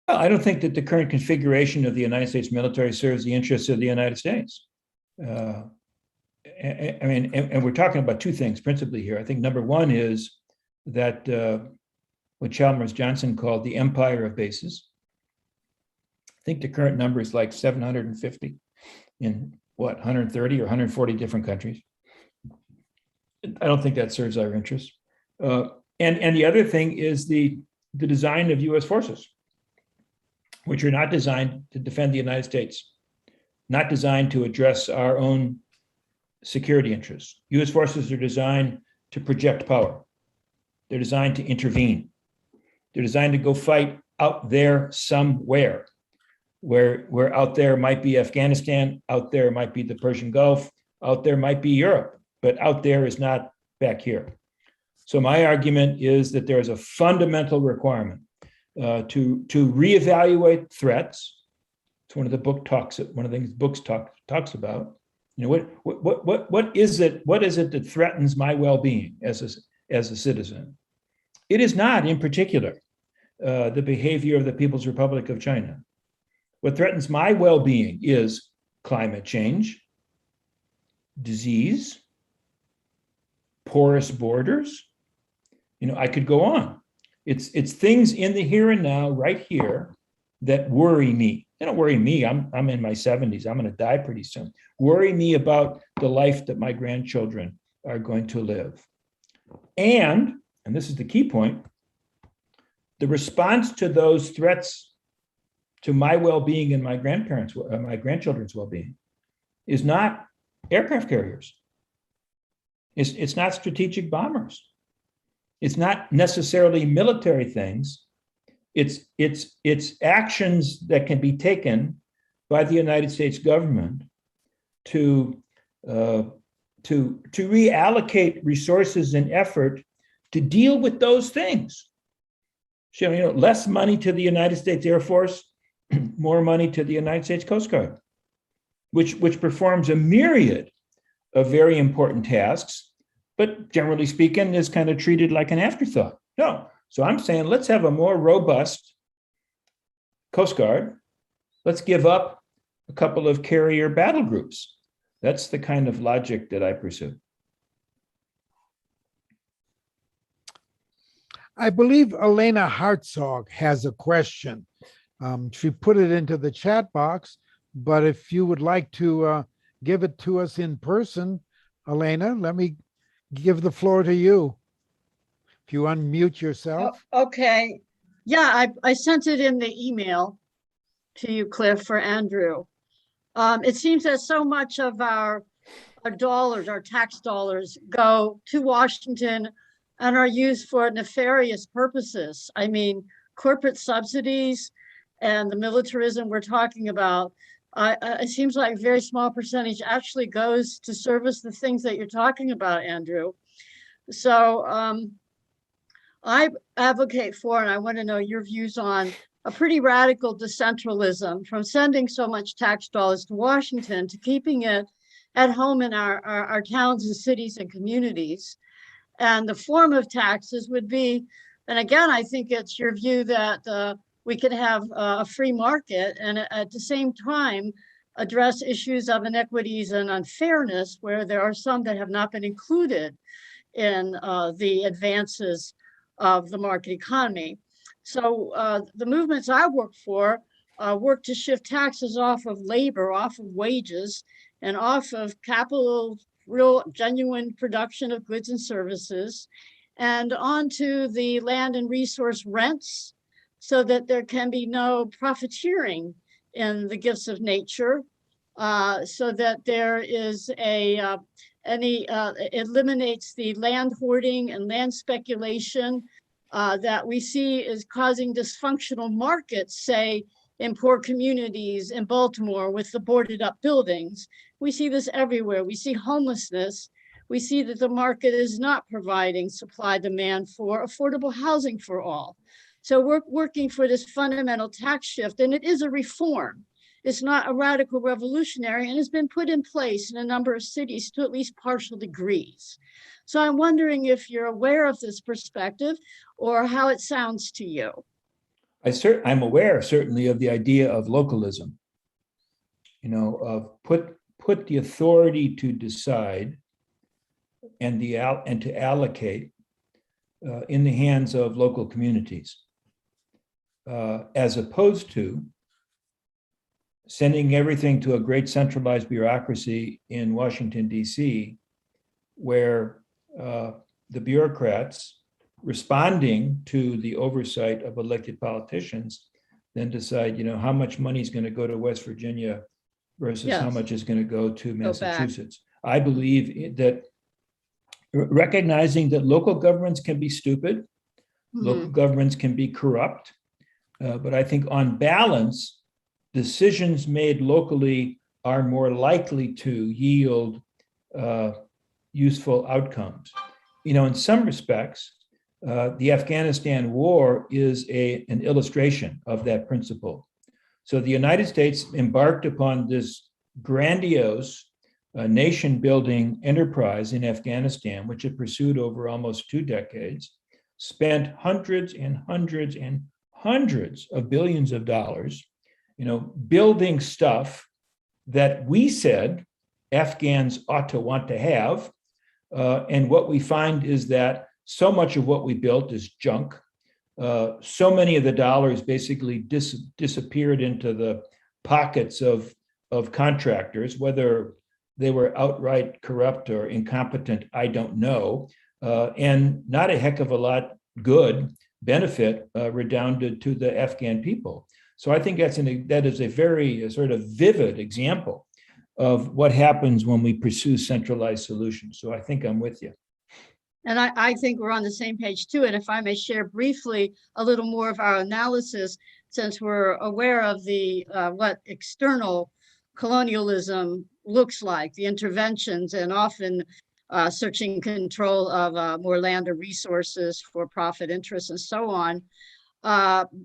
Well, I don't think that the current configuration of the United States military serves the interests of the United States. And we're talking about two things principally here. I think number one is that what Chalmers Johnson called the empire of bases. I think the current number is like 750 in 130 or 140 different countries. I don't think that serves our interests. And the other thing is the design of U.S. forces. which are not designed to defend the United States, not designed to address our own security interests. US forces are designed to project power. They're designed to intervene. They're designed to go fight out there somewhere, where out there might be Afghanistan, out there might be the Persian Gulf, out there might be Europe, but out there is not back here. So my argument is that there is a fundamental requirement to reevaluate threats. It's one of the things books talks about. You know, what is it that threatens my well-being as a citizen? It is not, in particular, the behavior of the People's Republic of China. What threatens my well-being is climate change, disease, porous borders. You know, I could go on. It's things in the here and now, right here, that worry me. They don't worry me. I'm in my 70s. I'm going to die pretty soon. Worry me about the life that my grandchildren are going to live. And this is the key point, the response to those threats to my well-being and my grandchildren's well-being is not aircraft carriers. It's not strategic bombers. It's not necessarily military things. It's actions that can be taken by the United States government to reallocate resources and effort to deal with those things. So, you know, less money to the United States Air Force, more money to the United States Coast Guard, which performs a myriad of very important tasks, but generally speaking is kind of treated like an afterthought. No. So I'm saying let's have a more robust Coast Guard. Let's give up a couple of carrier battle groups. That's the kind of logic that I pursue. I believe Elena Hartzog has a question. She put it into the chat box, but if you would like to give it to us in person, Elena, let me give the floor to you. If you unmute yourself. Okay. Yeah, I sent it in the email to you, Cliff, for Andrew. It seems that so much of our dollars, our tax dollars, go to Washington and are used for nefarious purposes. I mean, corporate subsidies and the militarism we're talking about, it seems like a very small percentage actually goes to service the things that you're talking about, Andrew. So I advocate for, and I want to know your views on, a pretty radical decentralism, from sending so much tax dollars to Washington to keeping it at home in our towns and cities and communities. And the form of taxes would be, and again, I think it's your view that we could have a free market and at the same time address issues of inequities and unfairness, where there are some that have not been included in the advances of the market economy. So the movements I work for work to shift taxes off of labor, off of wages, and off of capital, real genuine production of goods and services, and onto the land and resource rents, so that there can be no profiteering in the gifts of nature, so that there is eliminates the land hoarding and land speculation that we see is causing dysfunctional markets, say in poor communities in Baltimore with the boarded up buildings. We see this everywhere. We see homelessness. We see that the market is not providing supply demand for affordable housing for all. So we're working for this fundamental tax shift, and it is a reform. It's not a radical revolutionary, and has been put in place in a number of cities to at least partial degrees. So I'm wondering if you're aware of this perspective or how it sounds to you. I'm aware, certainly, of the idea of localism. You know, of put the authority to decide and to allocate in the hands of local communities, as opposed to sending everything to a great centralized bureaucracy in Washington, D.C., where the bureaucrats, responding to the oversight of elected politicians, then decide, how much money is going to go to West Virginia versus how Yes. much is going to go to back. Massachusetts. I believe that recognizing that local governments can be stupid, local governments can be corrupt, but I think on balance, decisions made locally are more likely to yield useful outcomes. In some respects, the Afghanistan war is an illustration of that principle. So the United States embarked upon this grandiose nation-building enterprise in Afghanistan, which it pursued over almost 2 decades, spent hundreds and hundreds and hundreds of billions of dollars, building stuff that we said Afghans ought to want to have. And what we find is that so much of what we built is junk. So many of the dollars basically disappeared into the pockets of contractors, whether they were outright corrupt or incompetent, I don't know. And not a heck of a lot good benefit redounded to the Afghan people. So I think that is a very sort of vivid example of what happens when we pursue centralized solutions. So I think I'm with you. And I think we're on the same page too. And if I may share briefly a little more of our analysis, since we're aware of the what external colonialism looks like, the interventions, and often searching control of more land or resources for profit interests and so on.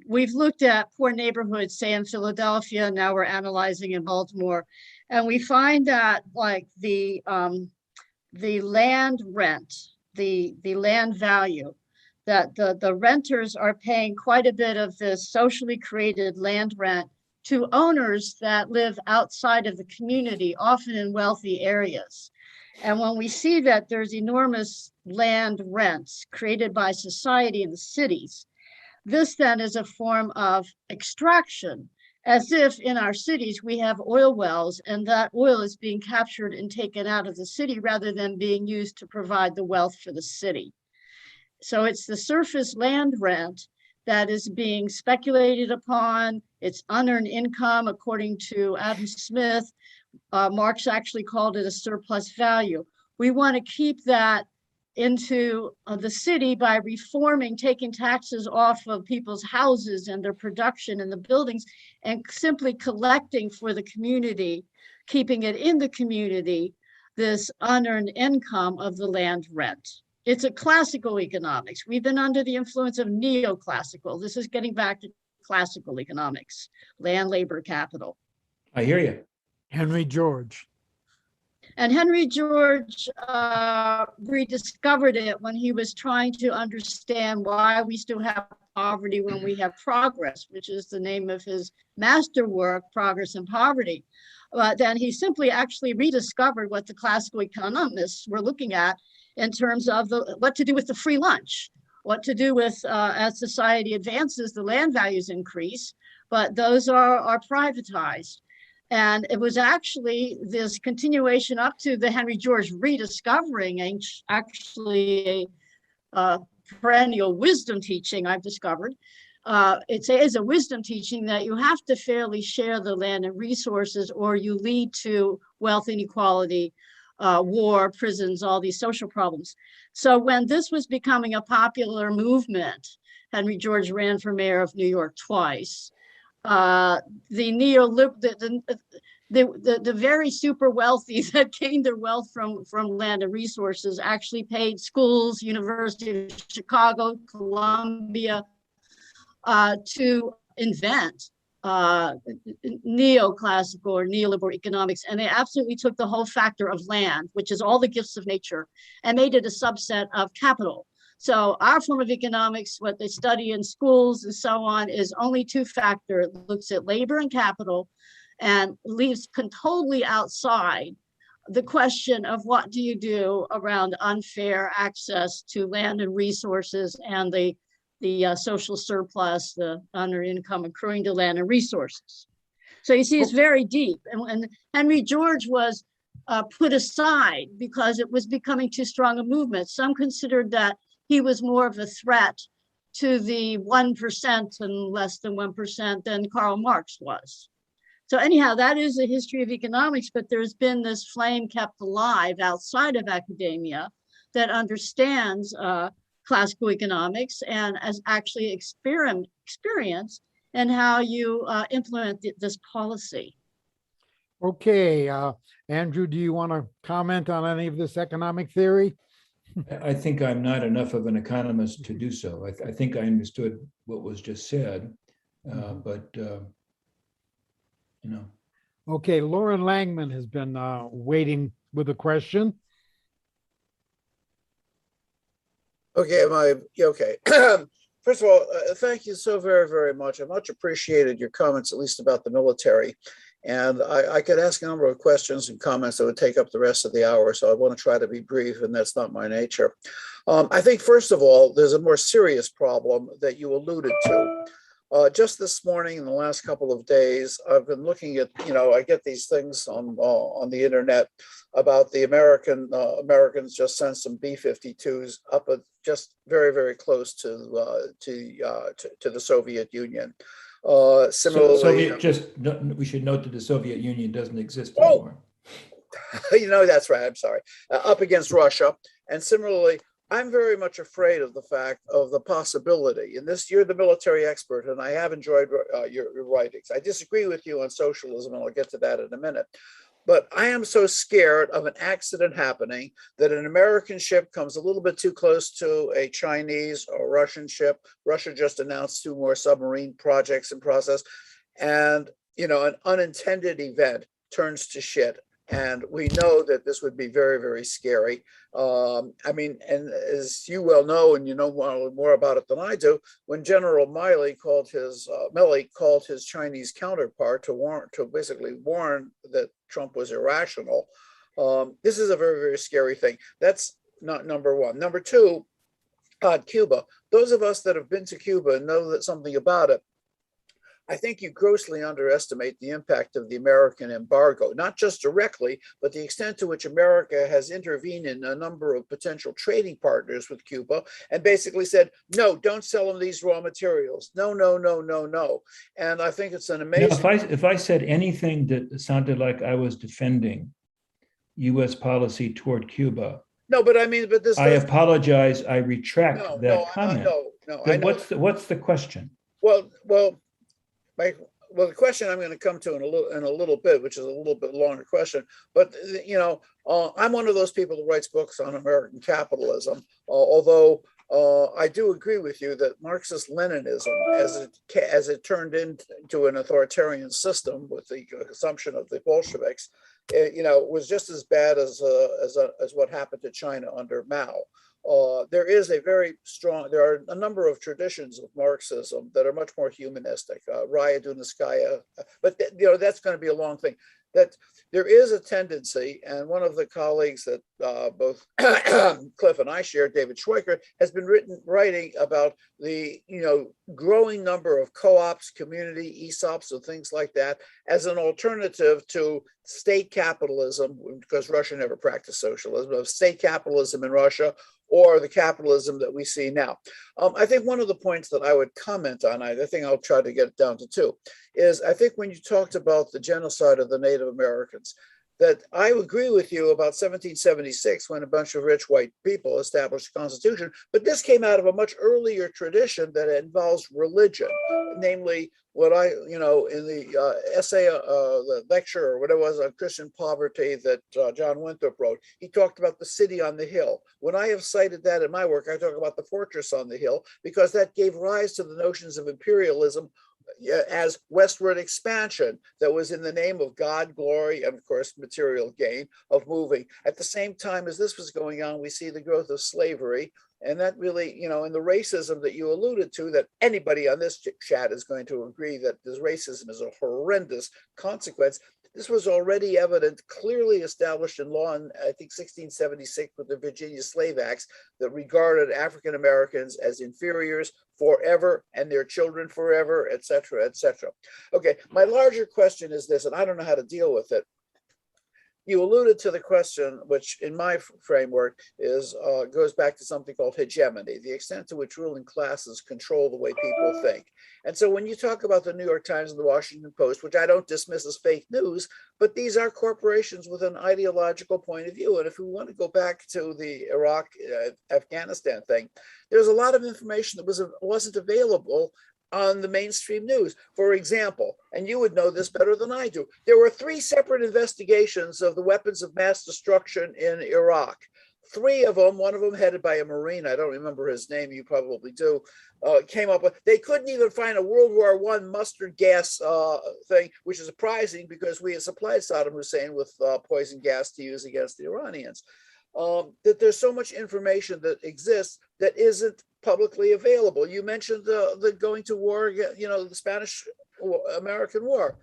We've looked at poor neighborhoods, say in Philadelphia, now we're analyzing in Baltimore, and we find that like the land rent, the land value, that the renters are paying quite a bit of this socially created land rent to owners that live outside of the community, often in wealthy areas. And when we see that there's enormous land rents created by society in the cities, this then is a form of extraction, as if in our cities we have oil wells and that oil is being captured and taken out of the city rather than being used to provide the wealth for the city. So it's the surface land rent that is being speculated upon. It's unearned income, according to Adam Smith. Marx actually called it a surplus value. We want to keep that into the city by reforming, taking taxes off of people's houses and their production and the buildings, and simply collecting for the community, keeping it in the community, this unearned income of the land rent. It's a classical economics. We've been under the influence of neoclassical. This is getting back to classical economics, land, labor, capital. I hear you. Henry George. And Henry George rediscovered it when he was trying to understand why we still have poverty when we have progress, which is the name of his masterwork, Progress and Poverty. Then he simply actually rediscovered what the classical economists were looking at in terms of what to do with the free lunch, what to do with, as society advances, the land values increase, but those are privatized. And it was actually this continuation up to the Henry George rediscovering actually a perennial wisdom teaching I've discovered. It is a wisdom teaching that you have to fairly share the land and resources or you lead to wealth inequality, war, prisons, all these social problems. So when this was becoming a popular movement, Henry George ran for mayor of New York twice. The very super wealthy that gained their wealth from land and resources actually paid schools, University of Chicago, Columbia, to invent neoclassical or neoliberal economics. And they absolutely took the whole factor of land, which is all the gifts of nature, and made it a subset of capital. So our form of economics, what they study in schools and so on, is only 2-factor. It looks at labor and capital and leaves totally outside the question of what do you do around unfair access to land and resources and the social surplus, the unearned income accruing to land and resources. So you see, it's very deep. And Henry George was put aside because it was becoming too strong a movement. Some considered that he was more of a threat to the 1% and less than 1% than Karl Marx was. So anyhow, that is a history of economics, but there's been this flame kept alive outside of academia that understands classical economics and as actually experience and how you implement this policy. Okay, Andrew, do you want to comment on any of this economic theory? I think I'm not enough of an economist to do so. I think I understood what was just said, but you know. Okay, Lauren Langman has been waiting with a question. Okay, okay? First of all, thank you so very, very much. I much appreciated your comments, at least about the military. And I could ask a number of questions and comments that would take up the rest of the hour. So I want to try to be brief, and that's not my nature. I think, first of all, there's a more serious problem that you alluded to. Just this morning, in the last couple of days, I've been looking at, I get these things on the internet about the Americans just sent some B-52s up just very, very close to the Soviet Union. Similarly, We should note that the Soviet Union doesn't exist anymore. That's right. I'm sorry. Up against Russia, and similarly, I'm very much afraid of the fact of the possibility. And this, you're the military expert, and I have enjoyed your writings. I disagree with you on socialism, and I'll get to that in a minute. But I am so scared of an accident happening that an American ship comes a little bit too close to a Chinese or Russian ship. Russia just announced 2 more submarine projects in process. And, an unintended event turns to shit. And we know that this would be very, very scary. And as you well know, and you know more about it than I do, when General Milley called his Chinese counterpart to basically warn that Trump was irrational, this is a very, very scary thing. That's not number one. Number two, Cuba. Those of us that have been to Cuba and know that something about it, I think you grossly underestimate the impact of the American embargo, not just directly, but the extent to which America has intervened in a number of potential trading partners with Cuba and basically said, no, don't sell them these raw materials. No, no, no, no, no. And I think it's an amazing. If I said anything that sounded like I was defending U.S. policy toward Cuba, I apologize. I retract that comment. What's the question? Well, the question I'm going to come to in a little bit, which is a little bit longer question, but I'm one of those people who writes books on American capitalism. Although I do agree with you that Marxist-Leninism, as it turned into an authoritarian system with the assumption of the Bolsheviks, was just as bad as what happened to China under Mao. There are a number of traditions of Marxism that are much more humanistic, Raya Dunskaya, but that's going to be a long thing. That there is a tendency, and one of the colleagues that both Cliff and I share, David Schweiker, has been writing about the growing number of co-ops, community ESOPs, and things like that as an alternative to state capitalism, because Russia never practiced socialism, of state capitalism in Russia, or the capitalism that we see now. I think one of the points that I would comment on, I think I'll try to get it down to 2, is I think when you talked about the genocide of the Native Americans, that I agree with you about 1776 when a bunch of rich white people established a constitution, but this came out of a much earlier tradition that involves religion, namely what in the essay, the lecture or whatever it was on Christian poverty that John Winthrop wrote, he talked about the city on the hill. When I have cited that in my work, I talk about the fortress on the hill because that gave rise to the notions of imperialism as westward expansion that was in the name of God, glory, and of course, material gain of moving. At the same time as this was going on, we see the growth of slavery. And that really, and the racism that you alluded to, that anybody on this chat is going to agree that this racism is a horrendous consequence. This was already evident, clearly established in law in, I think, 1676 with the Virginia Slave Acts that regarded African Americans as inferiors forever and their children forever, et cetera, et cetera. Okay, my larger question is this, and I don't know how to deal with it. you alluded to the question, which in my framework is goes back to something called hegemony, the extent to which ruling classes control the way people think. And so when you talk about the New York Times and the Washington Post, which I don't dismiss as fake news, but these are corporations with an ideological point of view. And if we want to go back to the Iraq, Afghanistan thing, there's a lot of information that wasn't available on the mainstream news. For example, and you would know this better than I do, there were 3 separate investigations of the weapons of mass destruction in Iraq. 3 of them, one of them headed by a Marine, I don't remember his name, you probably do, came up with, they couldn't even find a World War I mustard gas thing, which is surprising because we had supplied Saddam Hussein with poison gas to use against the Iranians. That there's so much information that exists that isn't publicly available. You mentioned the going to war, the Spanish-American War.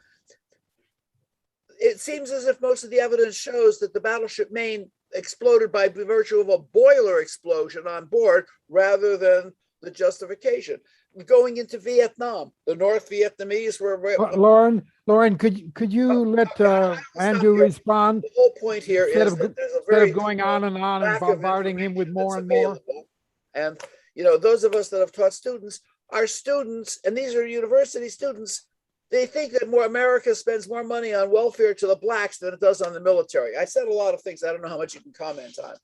It seems as if most of the evidence shows that the battleship Maine exploded by virtue of a boiler explosion on board rather than the justification. Going into Vietnam, the North Vietnamese were. Lauren, could you let Andrew respond? The whole point here Instead is of that there's a instead very of going on and bombarding him with more and more. And those of us that have taught students are students, and these are university students. They think that America spends more money on welfare to the blacks than it does on the military. I said a lot of things. I don't know how much you can comment on.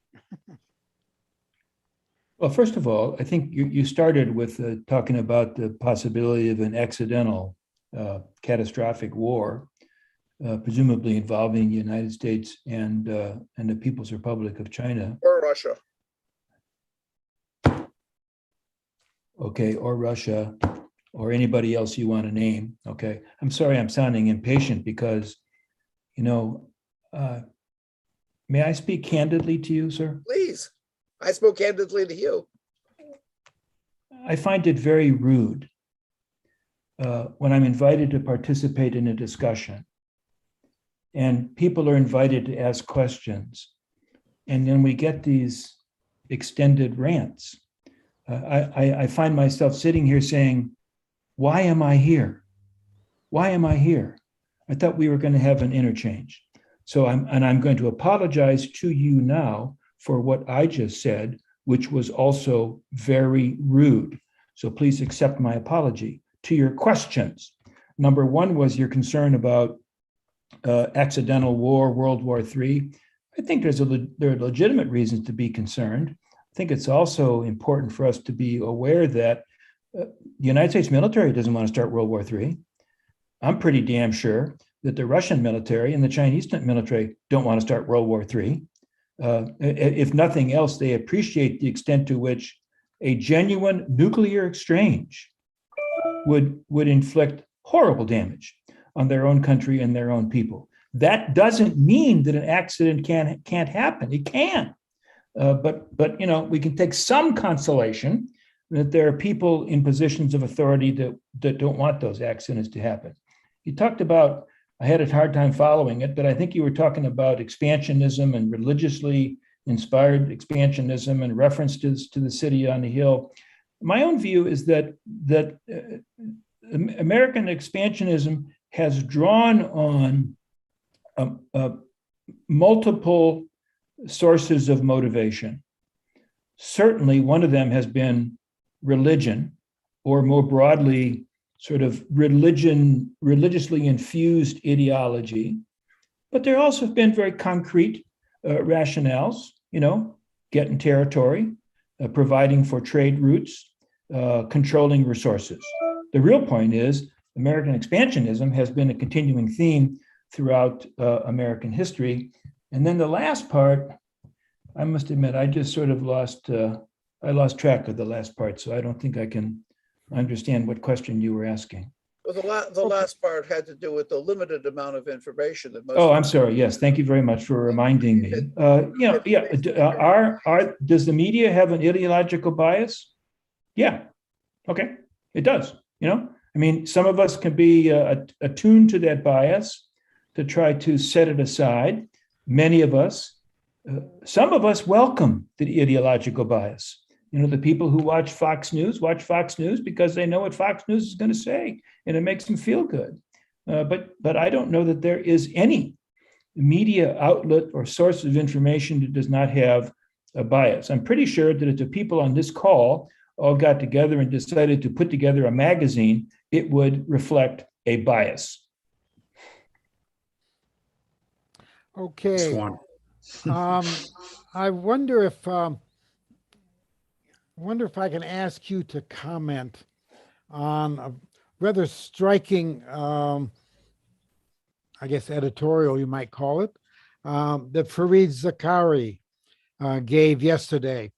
Well, first of all, I think you started with talking about the possibility of an accidental catastrophic war, presumably involving the United States and the People's Republic of China. Or Russia. Okay, or Russia, or anybody else you want to name. Okay, I'm sorry I'm sounding impatient because, may I speak candidly to you, sir? Please. I spoke candidly to you. I find it very rude when I'm invited to participate in a discussion and people are invited to ask questions, and then we get these extended rants. I find myself sitting here saying, why am I here? Why am I here? I thought we were going to have an interchange. So I'm going to apologize to you now for what I just said, which was also very rude. So please accept my apology. To your questions, number one was your concern about accidental war, World War III. I think there are legitimate reasons to be concerned. I think it's also important for us to be aware that the United States military doesn't want to start World War III. I'm pretty damn sure that the Russian military and the Chinese military don't want to start World War III. If nothing else, they appreciate the extent to which a genuine nuclear exchange would inflict horrible damage on their own country and their own people. That doesn't mean that an accident can't happen. It can, but we can take some consolation that there are people in positions of authority that don't want those accidents to happen. You talked about, I had a hard time following it, but I think you were talking about expansionism and religiously inspired expansionism and references to the city on the hill. My own view is that American expansionism has drawn on multiple sources of motivation. Certainly, one of them has been religion, or more broadly, sort of religiously infused ideology. But there also have been very concrete rationales, getting territory, providing for trade routes, controlling resources. The real point is American expansionism has been a continuing theme throughout American history. And then the last part, I must admit, I just sort of lost track of the last part, so I don't think I can understand what question you were asking. Well, the last part had to do with the limited amount of information that most. Oh, I'm sorry. Yes, thank you very much for reminding me. Does the media have an ideological bias? Yeah. Okay, it does. Some of us can be attuned to that bias to try to set it aside. Many of us, some of us welcome the ideological bias. The people who watch Fox News because they know what Fox News is going to say, and it makes them feel good. But I don't know that there is any media outlet or source of information that does not have a bias. I'm pretty sure that if the people on this call all got together and decided to put together a magazine, it would reflect a bias. Okay. Swan. I wonder if I can ask you to comment on a rather striking, I guess, editorial, you might call it, that Fareed Zakaria gave yesterday.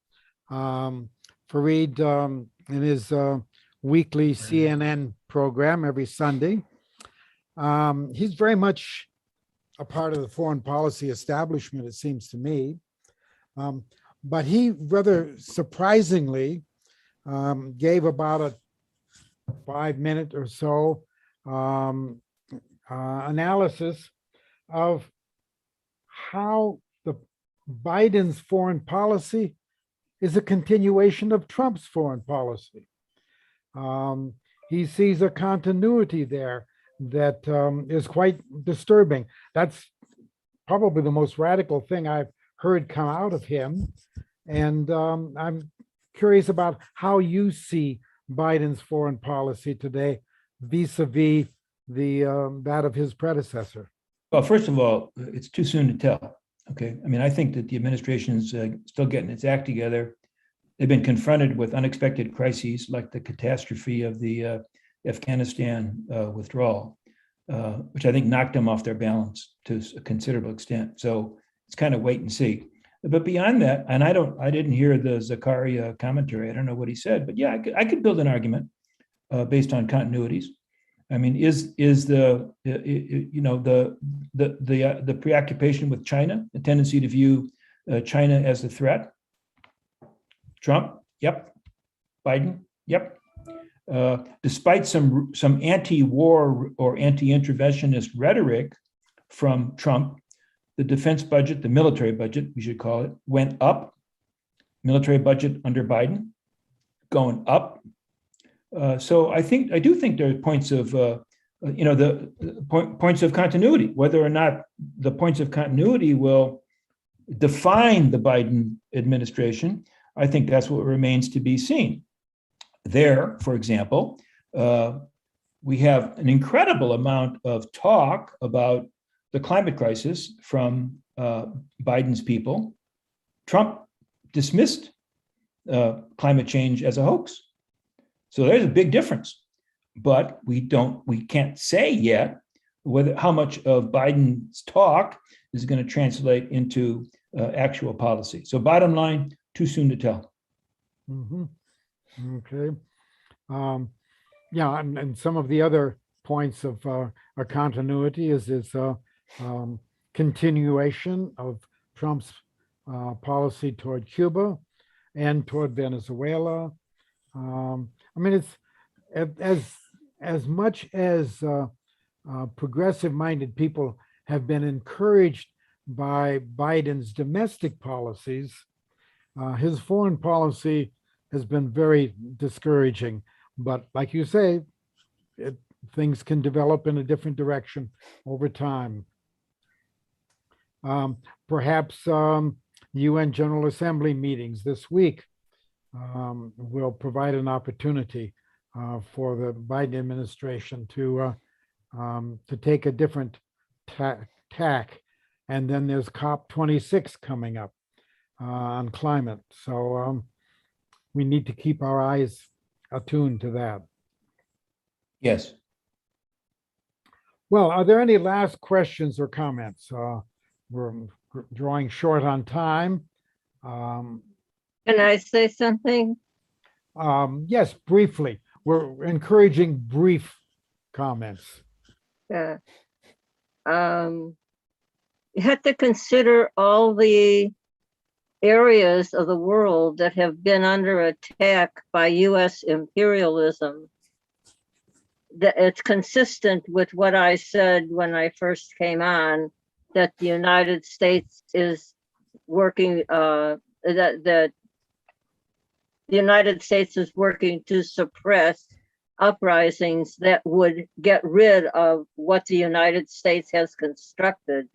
Fareed, in his weekly CNN program every Sunday, he's very much a part of the foreign policy establishment, it seems to me. But he rather surprisingly gave about a 5-minute or so analysis of how the Biden's foreign policy is a continuation of Trump's foreign policy. He sees a continuity there that is quite disturbing. That's probably the most radical thing I've heard come out of him. And I'm curious about how you see Biden's foreign policy today vis-a-vis that of his predecessor. Well, first of all, it's too soon to tell. Okay. I mean, I think that the administration's still getting its act together. They've been confronted with unexpected crises like the catastrophe of the Afghanistan withdrawal, which I think knocked them off their balance to a considerable extent. So it's kind of wait and see. But beyond that, and I didn't hear the Zakaria commentary. I don't know what he said, but yeah, I could build an argument based on continuities. I mean, is the preoccupation with China, the tendency to view China as a threat? Trump, yep. Biden, yep. Despite some anti-war or anti-interventionist rhetoric from Trump, the defense budget, the military budget, we should call it, went up. Military budget under Biden going up. So I do think there are points of points of continuity. Whether or not the points of continuity will define the Biden administration, I think that's what remains to be seen. There, for example, we have an incredible amount of talk about the climate crisis from Biden's people. Trump dismissed climate change as a hoax. So there's a big difference, but we can't say yet how much of Biden's talk is going to translate into actual policy. So bottom line, too soon to tell. Mm-hmm. Okay. Yeah, and some of the other points of a continuity is this continuation of Trump's policy toward Cuba and toward Venezuela. I mean, it's as much as progressive-minded people have been encouraged by Biden's domestic policies, his foreign policy has been very discouraging. But like you say, things can develop in a different direction over time. Perhaps UN General Assembly meetings this week will provide an opportunity for the Biden administration to take a different tack. And then there's COP26 coming up on climate. So we need to keep our eyes attuned to that. Yes. Well, are there any last questions or comments? We're drawing short on time. Can I say something? Yes, briefly. We're encouraging brief comments. Yeah. You have to consider all the areas of the world that have been under attack by US imperialism. That it's consistent with what I said when I first came on, that the United States is working, that the United States is working to suppress uprisings that would get rid of what the United States has constructed.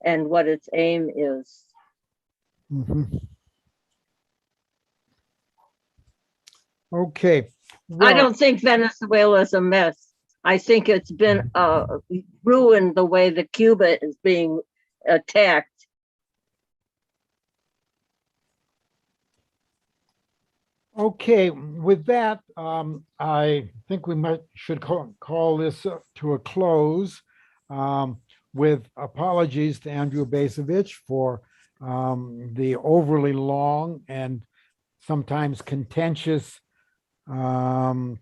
and what its aim is. Mhm. Okay. I Well, don't think Venezuela's a mess. I think it's been ruined the way that Cuba is being attacked. okay, with that, I think we should call this to a close with apologies to Andrew Basovich for the overly long and sometimes contentious comments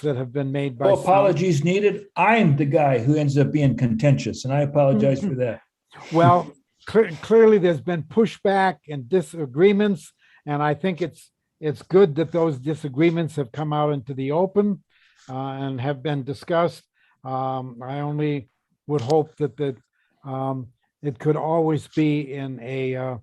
that have been made by No some. apologies needed. I'm the guy who ends up being contentious, and I apologize for that. Well, clearly there's been pushback and disagreements, and I think it's good that those disagreements have come out into the open and have been discussed. I only would hope that it could always be in a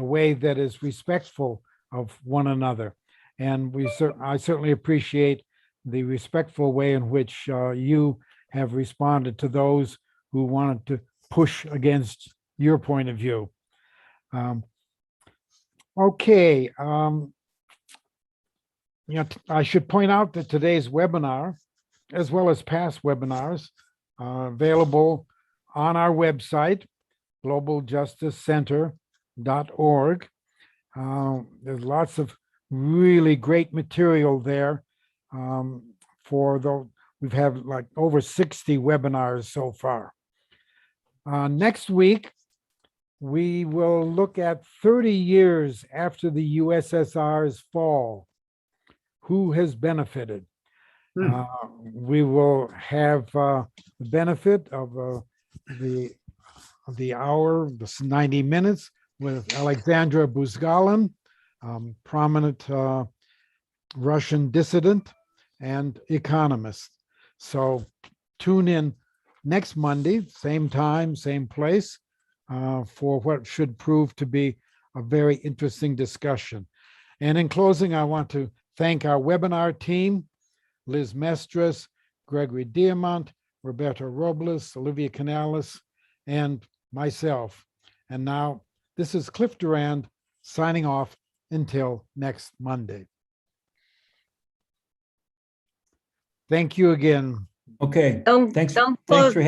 way that is respectful of one another. And I certainly appreciate the respectful way in which you have responded to those who wanted to push against your point of view. Okay. I should point out that today's webinar, as well as past webinars, are available on our website, globaljusticecenter.org. There's lots of really great material there we've had like over 60 webinars so far. Next week, we will look at 30 years after the USSR's fall. Who has benefited? We will have the benefit of the hour, the 90 minutes with Alexandra Buzgalin, prominent Russian dissident and economist. So tune in next Monday, same time, same place, for what should prove to be a very interesting discussion. And in closing, I want to thank our webinar team, Liz Mestras, Gregory Diamant, Roberto Robles, Olivia Canales, and myself. And now this is Cliff Durand signing off until next Monday. Thank you again. Okay, thanks Don't for close, having